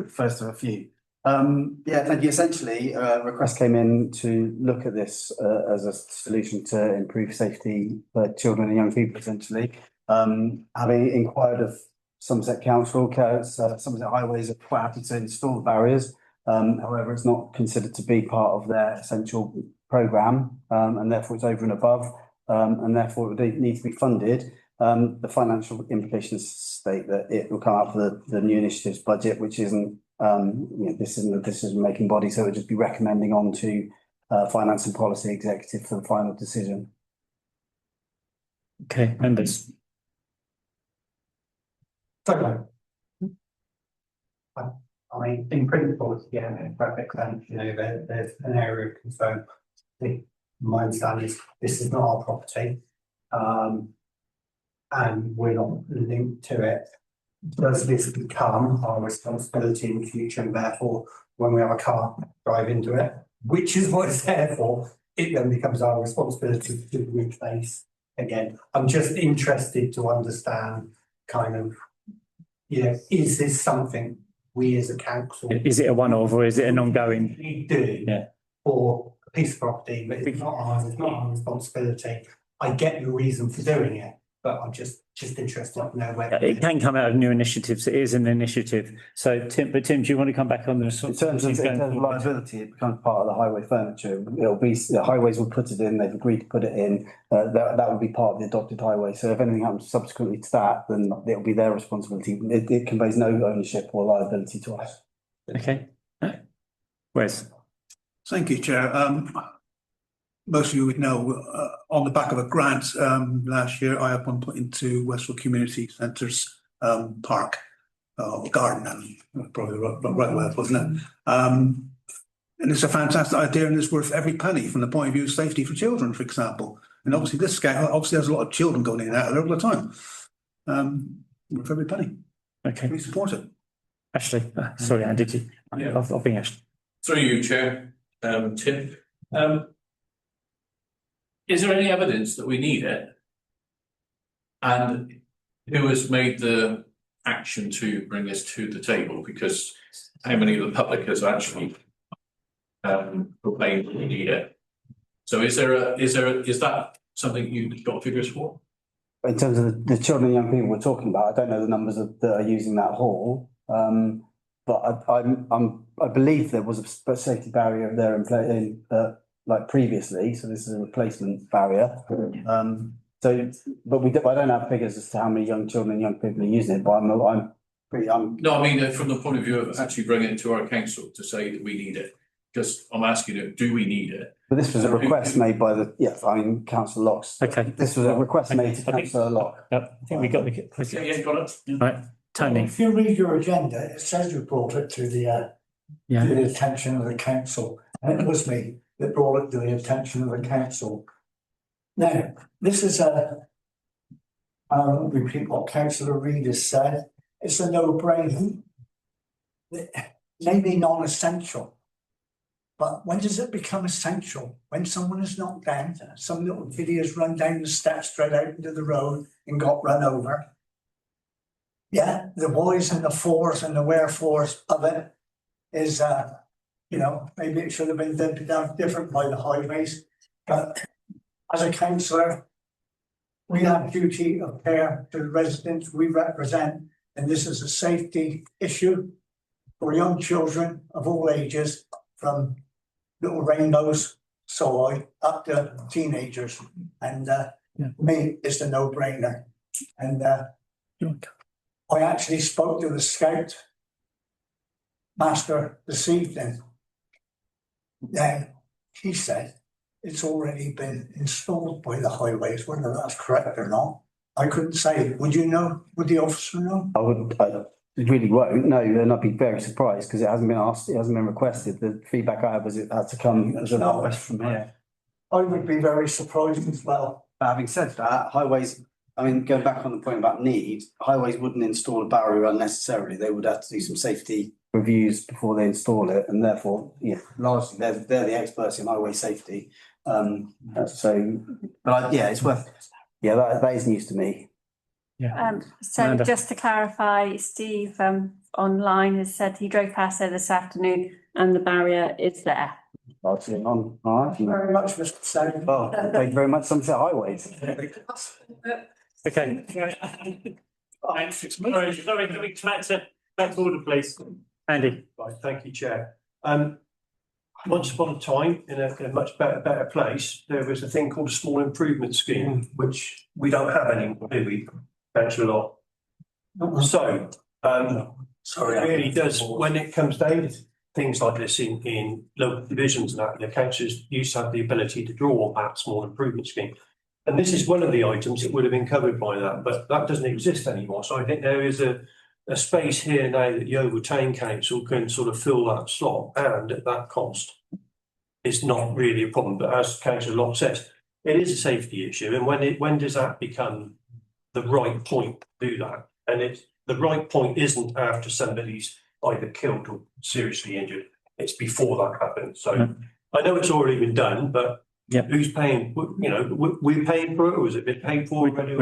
First of a few. Yeah, thank you. Essentially, a request came in to look at this as a solution to improve safety for children and young people, essentially. Having inquired of Somerset Council, Somerset Highways are quite happy to install the barriers. However, it's not considered to be part of their essential programme, and therefore it's over and above, and therefore it would need to be funded. The financial implications state that it will come out for the new initiatives budget, which isn't, this isn't a decision-making body, so it would just be recommending on to Finance and Policy Executive for the final decision. Okay, members. I mean, in principle, yeah, in perfect sense, there's an area of concern. My understanding is this is not our property. And we're not linked to it. Does this become our responsibility in the future, and therefore, when we have a car, drive into it, which is what it's there for, it then becomes our responsibility to replace again. I'm just interested to understand kind of, is this something we as a council? Is it a one-off or is it an ongoing? We do. Yeah. For a piece of property, but it's not ours, it's not our responsibility. I get your reason for doing it, but I'm just interested to know where. It can come out of new initiatives. It is an initiative. So Tim, do you want to come back on the? In terms of liability, it becomes part of the highway furniture. It'll be, the highways will put it in, they've agreed to put it in, that would be part of the adopted highway. So if anything happens subsequently to that, then it'll be their responsibility. It conveys no ownership or liability to us. Okay. Wes? Thank you, Chair. Most of you would know, on the back of a grant last year, I had one put into Westfield Community Centres park, or garden, probably the right word, wasn't it? And it's a fantastic idea, and it's worth every penny from the point of view of safety for children, for example. And obviously this scout obviously has a lot of children going in and out of there all the time. Worth every penny. Okay. We support it. Ashley, sorry, Andy, did you? Yeah. I'll bring Ashley. Through you, Chair, Tim. Is there any evidence that we need it? And who has made the action to bring this to the table? Because how many of the public has actually proclaimed that we need it? So is that something you've got figures for? In terms of the children and young people we're talking about, I don't know the numbers that are using that hall. But I believe there was a safety barrier there in play like previously, so this is a replacement barrier. But I don't have figures as to how many young children and young people are using it. But No, I mean from the point of view of actually bringing it to our council to say that we need it. Because I'm asking you, do we need it? But this was a request made by Councillor Locks. Okay. This was a request made to Councillor Lock. I think we got the. Yeah, got it. Right, Tony. If you read your agenda, it says you brought it to the attention of the council, and it was me that brought it to the attention of the council. Now, this is I won't repeat what Councillor Reid has said. It's a no-brainer. Maybe non-essential. But when does it become essential? When someone is knocked down, some little kid has run down the steps straight out into the road and got run over. yeah, the whys and the fors and the wherefores of it is, you know, maybe it should have been done different by the highways. But as a councillor, we have duty of care to the residents we represent, and this is a safety issue for young children of all ages, from little rainbows, so up to teenagers. And for me, it's a no-brainer. And I actually spoke to the scout master this evening. Then he said it's already been installed by the highways, whether that's correct or not. I couldn't say. Would you know? Would the officer know? I really won't, no, and I'd be very surprised because it hasn't been asked, it hasn't been requested. The feedback I had was it had to come as an request from here. I would be very surprised as well. But having said that, highways, I mean, going back on the point about need, highways wouldn't install a barrier unnecessarily. They would have to do some safety reviews before they install it, and therefore, yeah, largely they're the experts in highway safety. So, but yeah, it's worth, yeah, that is news to me. So Amanda. just to clarify, Steve online has said he drove past there this afternoon and the barrier is there. Largely on, Thank you very much, Mr. Stone. oh, thank you very much, Somerset Highways. Okay. Sorry, can we back to order, please? Andy. Right, thank you, Chair. Once upon a time, in a much better place, there was a thing called a small improvement scheme, which we don't have anymore, do we, Councillor Lott? So, it really does, when it comes down to things like this in local divisions and that, the councillors used to have the ability to draw on that small improvement scheme. And this is one of the items that would have been covered by that, but that doesn't exist anymore. So I think there is a space here now that Yeovil Town Council can sort of fill that slot, and at that cost, it's not really a problem. But as Councillor Lott says, it is a safety issue, and when does that become the right point to do that? And the right point isn't after somebody's either killed or seriously injured. It's before that happens. So I know it's already been done, but who's paying? You know, we're paying for it, or has it been paid for already?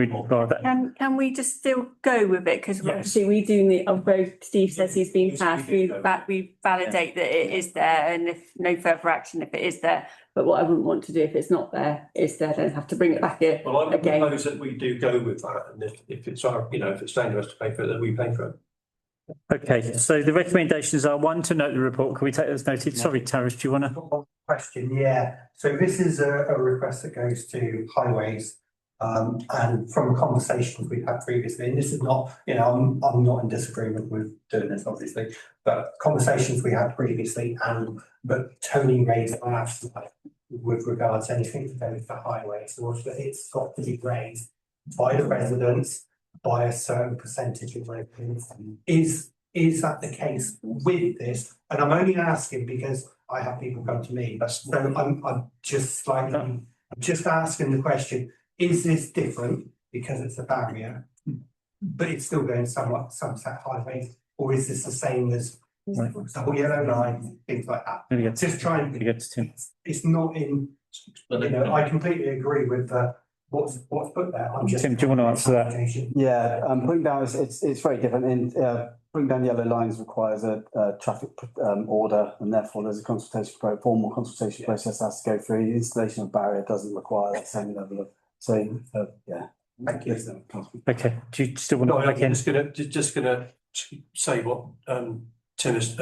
Can we just still go with it? Because obviously we do need, although Steve says he's been passed, we validate that it is there, and if no further action, if it is there. But what I wouldn't want to do if it's not there, is there, then have to bring it back here. Well, I would propose that we do go with that, and if it's our, you know, if it's down to us to pay for it, then we pay for it. Okay, so the recommendations are: one, to note the report. Can we take those noted? Sorry, Taris, do you want to? Question, yeah. So this is a request that goes to highways. And from conversations we've had previously, and this is not, you know, I'm not in disagreement with doing this, obviously, but conversations we had previously, but Tony raised last night with regards to anything to do with the highways, was that it's got to be raised by the residents by a certain percentage of residents. Is that the case with this? And I'm only asking because I have people come to me, so I'm just slightly, I'm just asking the question, is this different because it's a barrier, but it's still going somewhat Somerset Highways, or is this the same as double yellow line, things like that? Just trying to get to Tim. It's not in, you know, I completely agree with what's put there. I'm just. Tim, do you want to answer that? Yeah, putting down, it's very different. In putting down yellow lines requires a traffic order, and therefore there's a formal consultation process that has to go through. The installation of barrier doesn't require that same level of, so, yeah. Thank you. Okay, do you still want to? No, I'm just gonna say what Tim has,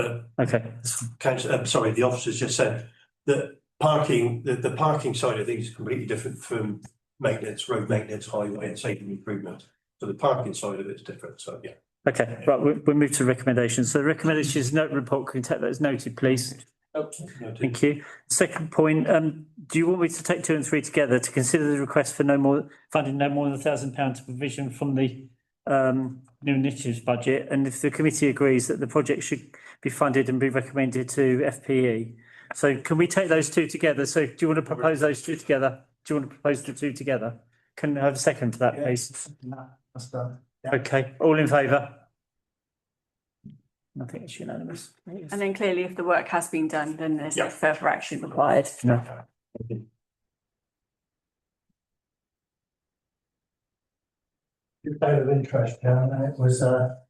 sorry, the officers just said, that parking, the parking side of things is completely different from maintenance, road maintenance, highway and safety improvement. So the parking side of it is different, so yeah. Okay, right, we'll move to recommendations. So the recommendations note report, can you take that as noted, please? Thank you. Second point, do you want me to take 2 and 3 together to consider the request for funding no more than £1,000 provision from the new initiatives budget? And if the committee agrees that the project should be funded and be recommended to FPE. So can we take those 2 together? So do you want to propose those 2 together? Do you want to propose the 2 together? Can I have a second for that, please? That's done. Okay, all in favour? I think it's unanimous. And then clearly if the work has been done, then there's no further action required. No. Just out of interest, it was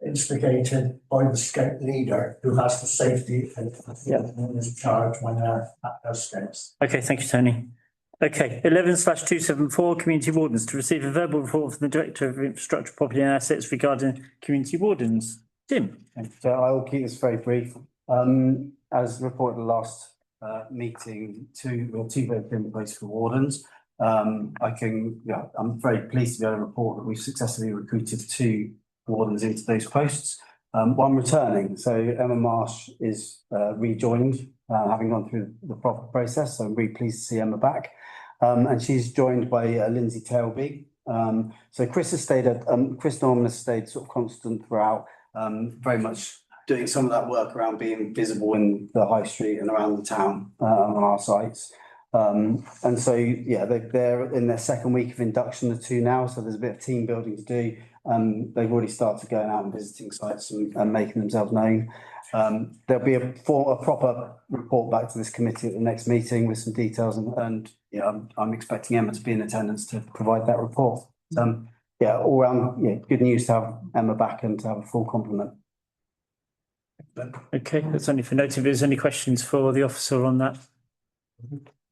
instigated by the scout leader who has the safety and is charged when they're at those scouts. Okay, thank you, Tony. Okay, 11/274, community wardens, to receive a verbal report from the Director of Infrastructure, Property and Assets regarding community wardens. Tim? So I will keep this very brief. As reported last meeting, two have been in place for wardens. I'm very pleased to be able to report that we've successfully recruited 2 wardens into those posts. One returning, so Emma Marsh is rejoined, having gone through the proper process, so I'm really pleased to see Emma back. And she's joined by Lindsay Tailby. So Chris Norman has stayed sort of constant throughout, very much doing some of that work around being visible in the high street and around the town on our sites. And so, yeah, they're in their second week of induction, the 2 now, so there's a bit of team building to do. They've already started going out and visiting sites and making themselves known. There'll be a proper report back to this committee at the next meeting with some details, and I'm expecting Emma to be in attendance to provide that report. All round, good news to have Emma back and to have a full complement. Okay, that's only for noting. If there's any questions for the officer on that?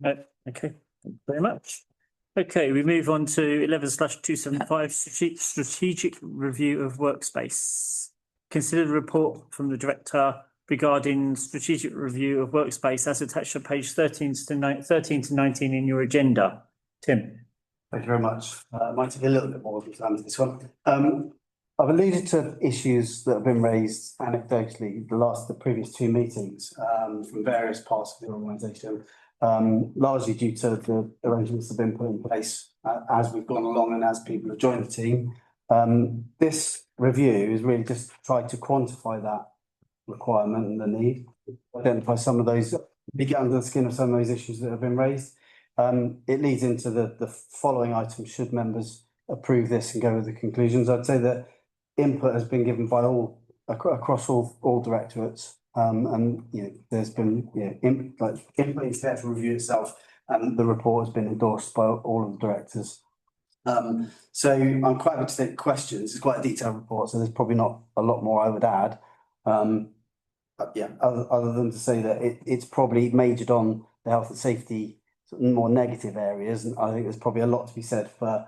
Okay, thank you very much. Okay, we move on to 11/275, strategic review of workspace. Consider the report from the Director regarding strategic review of workspace as attached to page 13 to 19 in your agenda. Tim? Thank you very much. Might take a little bit more time to this one. I've alluded to issues that have been raised anecdotally the previous 2 meetings from various parts of the organisation, largely due to the arrangements that have been put in place as we've gone along and as people have joined the team. This review is really just try to quantify that requirement and the need, identify some of those, get under the skin of some of those issues that have been raised. It leads into the following items should members approve this and go with the conclusions. I'd say that input has been given by across all directorates, and there's been input into the actual review itself, and the report has been endorsed by all of the directors. So I'm quite happy to take questions. It's quite a detailed report, so there's probably not a lot more I would add. Other than to say that it's probably majored on the health and safety more negative areas, and I think there's probably a lot to be said for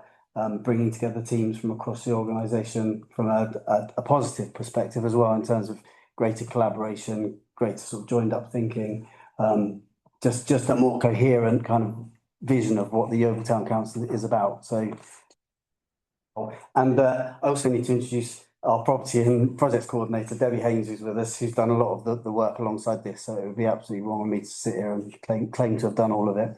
bringing together teams from across the organisation from a positive perspective as well, in terms of greater collaboration, greater sort of joined up thinking, just a more coherent kind of vision of what the Yeovil Town Council is about. So, and I also need to introduce our property and projects coordinator, Debbie Haynes, who's with us, who's done a lot of the work alongside this. So it would be absolutely wrong of me to sit here and claim to have done all of it.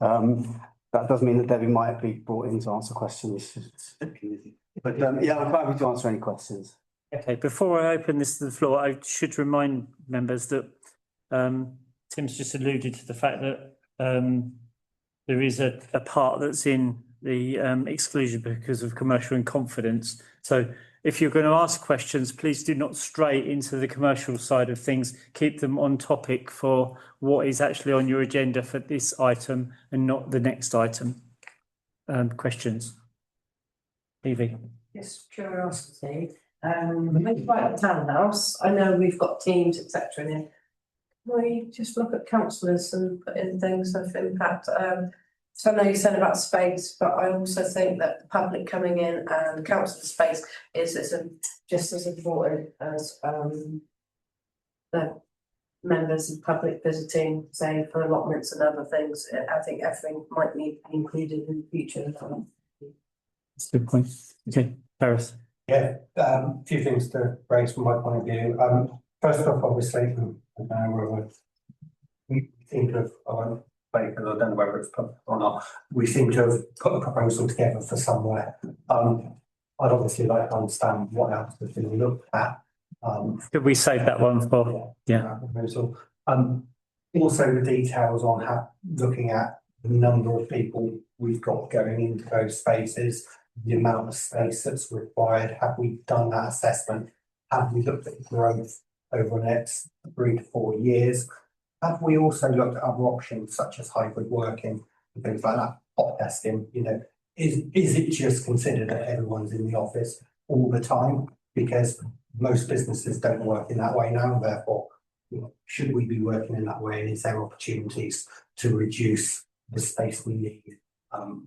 That does mean that Debbie might be brought in to answer questions. But I'm quite happy to answer any questions. Okay, before I open this to the floor, I should remind members that Tim's just alluded to the fact that there is a part that's in the exclusion because of commercial in confidence. So if you're going to ask questions, please do not stray into the commercial side of things. Keep them on topic for what is actually on your agenda for this item and not the next item. Questions? Evie? Just curiosity. Right at townhouse, I know we've got teams, etc. in it. Can we just look at councillors and put in things of impact? So I know you said about space, but I also think that the public coming in and council space is just as important as the members of public visiting, say for allotments and other things. I think everything might need to be included in the future. That's a good point. Okay, Gareth. Yeah, a few things to raise from my point of view. First off, obviously, we think of, because I don't know whether it's public or not, we seem to have put a proposal together for somewhere. I'd obviously like to understand what else has been looked at. Could we save that one for? Yeah. Proposal. Also the details on looking at the number of people we've got going into those spaces, the amount of space that's required. Have we done that assessment? Have we looked at growth over the next 3 to 4 years? Have we also looked at other options such as hybrid working and things like that, hot testing, is it just considered that everyone's in the office all the time? Because most businesses don't work in that way now, therefore, should we be working in that way, and is there opportunities to reduce the space we need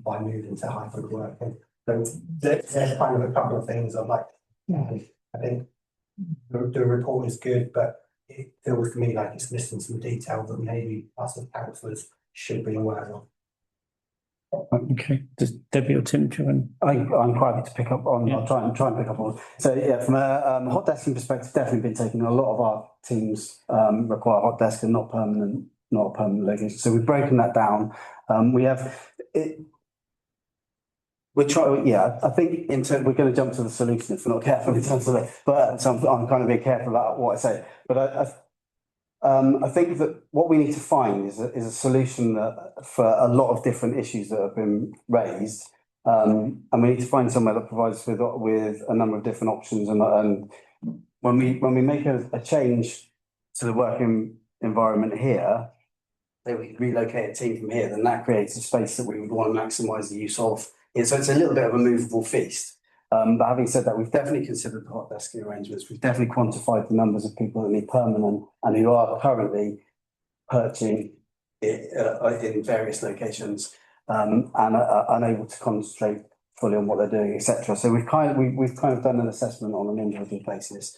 by moving to hybrid working? So there's kind of a couple of things I'd like. I think the report is good, but it feels to me like it's missing some detail that maybe us as councillors should be aware of. Okay, does Debbie or Tim, do you want? I'm quite happy to pick up on, Yeah. I'll try and pick up on. So yeah, from a hot desking perspective, definitely been taking a lot of our teams require hot desk and not a permanent location. So we've broken that down. We have it. We're trying, yeah, I think we're going to jump to the solution if we're not careful in terms of it, but so I'm kind of being careful about what I say. But I think that what we need to find is a solution that for a lot of different issues that have been raised, and we need to find somewhere that provides with a number of different options. And when we make a change to the working environment here, that we relocate a team from here, then that creates a space that we would want to maximise the use of. So it's a little bit of a movable feast. But having said that, we've definitely considered the hot desking arrangements. We've definitely quantified the numbers of people that need permanent and who are currently perching in various locations and are unable to concentrate fully on what they're doing, etc. So we've kind of done an assessment on an individual basis.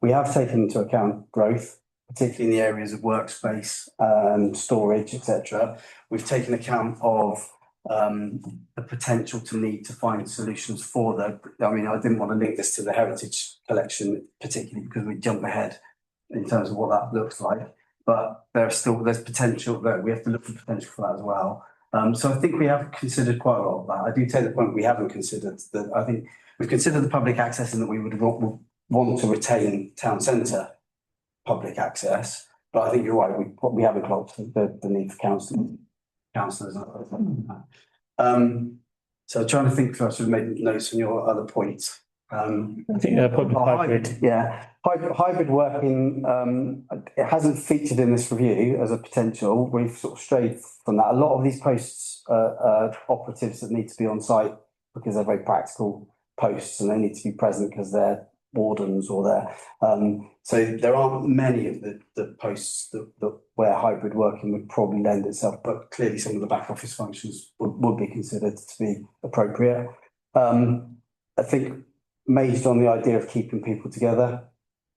We have taken into account growth, particularly in the areas of workspace and storage, etc. We've taken account of the potential to need to find solutions for that. I mean, I didn't want to link this to the heritage collection, particularly because we jump ahead in terms of what that looks like. But there's potential there. We have to look for potential for that as well. So I think we have considered quite a lot of that. I do take the point we haven't considered that. I think we've considered the public access and that we would want to retain town centre public access. But I think you're right. We haven't clocked the need for councillors. So trying to think if I should have made notes on your other points. I think probably hybrid. Yeah, hybrid working. It hasn't featured in this review as a potential. We've sort of strayed from that. A lot of these posts are operatives that need to be on site because they're very practical posts and they need to be present because they're wardens or they're. So there aren't many of the posts that where hybrid working would probably lend itself, but clearly some of the back office functions would be considered to be appropriate. I think based on the idea of keeping people together,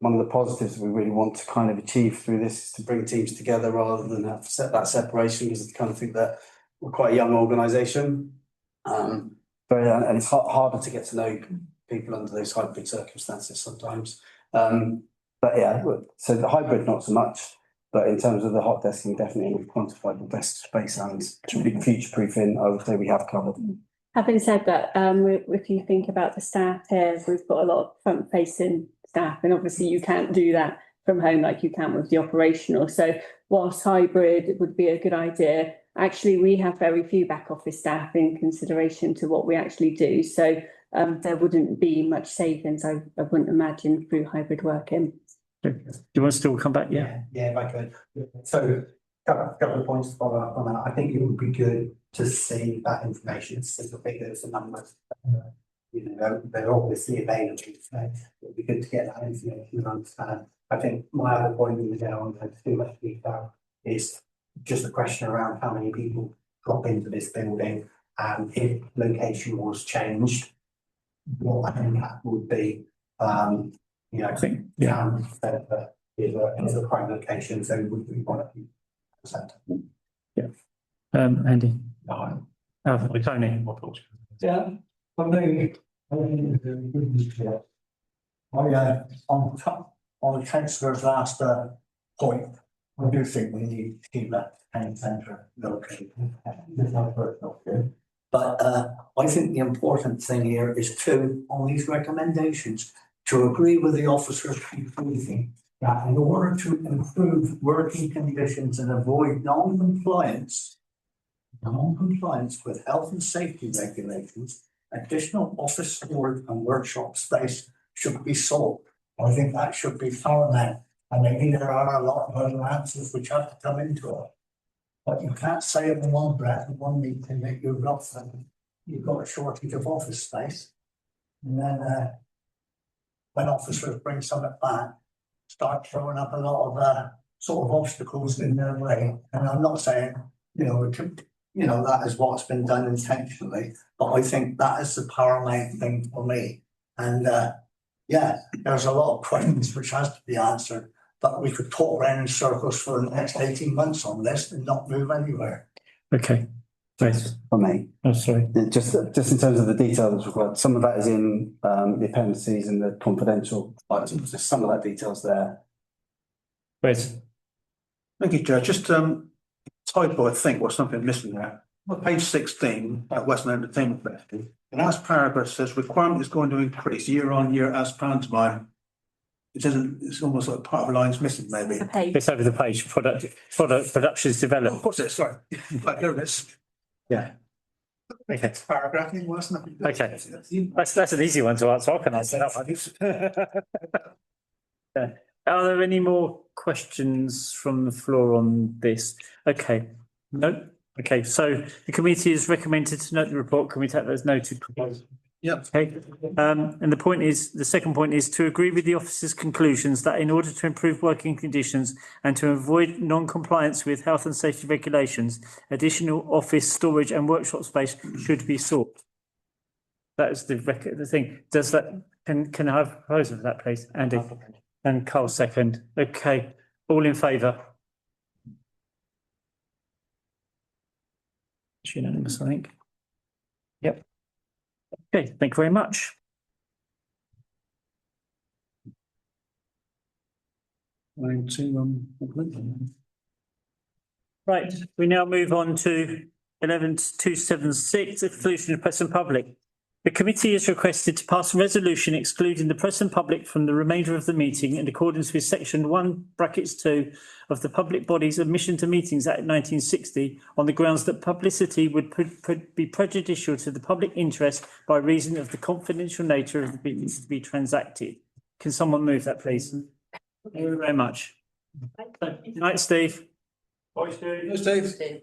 one of the positives we really want to kind of achieve through this is to bring teams together rather than have that separation, because I kind of think that we're quite a young organisation. And it's harder to get to know people under those hybrid circumstances sometimes. But yeah, so the hybrid not so much, but in terms of the hot desking, definitely we've quantified the best space and future proofing, I would say we have covered. Having said that, if you think about the staff here, we've got a lot of front facing staff, and obviously you can't do that from home like you can with the operational. So whilst hybrid would be a good idea, actually we have very few back office staff in consideration to what we actually do. So there wouldn't be much savings, I wouldn't imagine, through hybrid working. Do you want to still come back? Yeah, if I could. So couple of points to follow up on that. I think it would be good to see that information, see the figures, the numbers. They're obviously available. So it would be good to get that information and understand. I think my other point in the down too much detail is just a question around how many people drop into this building, and if location was changed, what that impact would be. I think is a prime location, so we want to be centre. Yeah. Andy. Tony. Yeah, for me, on the councillor's last point, I do think we need to keep that town centre located. But I think the important thing here is on these recommendations, to agree with the officers briefing that in order to improve working conditions and avoid non-compliance with health and safety regulations, additional office storage and workshop space should be sought. I think that should be paramount. And maybe there are a lot of other answers which have to come into it. But you can't say in one breath in one meeting that you've got them. you've got a shortage of office space. And then, when officers bring something back, start throwing up a lot of, sort of obstacles in their way. And I'm not saying, that is what's been done intentionally, but I think that is the paramount thing for me. And, there's a lot of questions which has to be answered, but we could talk around in circles for the next 18 months on this and not move anywhere. Okay. Grace. For me, Oh, sorry. just in terms of the details required, some of that is in the appendices and the confidential items, there's some of that details there. Grace. Thank you, Chair. Just typo, I think, or something missing there. On page 16, Western Entertainment Festival, the last paragraph says requirement is going to increase year on year as pantomime. It doesn't, it's almost like part of the line's missing, maybe. It's over the page, product productions Oh, developed. of course it is, sorry. Right, there it is. Yeah. Okay. Paragraph, it wasn't. Okay. That's an easy one to answer. I can answer that one. Yeah. Are there any more questions from the floor on this? Okay, no, okay, so the committee is recommended to note the report. Can we take those noted? Yep. Okay, and the second point is to agree with the officer's conclusions that in order to improve working conditions and to avoid non-compliance with health and safety regulations, additional office storage and workshop space should be sought. That is the thing. Does that, can I have a proposal for that, please? Andy? And Carl second. Okay, all in favour? It's unanimous, I think. Yep. Okay, thank you very much. Right, we now move on to 11.276, exclusion of press and public. The committee is requested to pass a resolution excluding the press and public from the remainder of the meeting in accordance with section 1(2) of the Public Bodies Admission to Meetings Act 1960 on the grounds that publicity would be prejudicial to the public interest by reason of the confidential nature of the business to be transacted. Can someone move that, please? Thank you very much. Good night, Steve. Bye, Steve.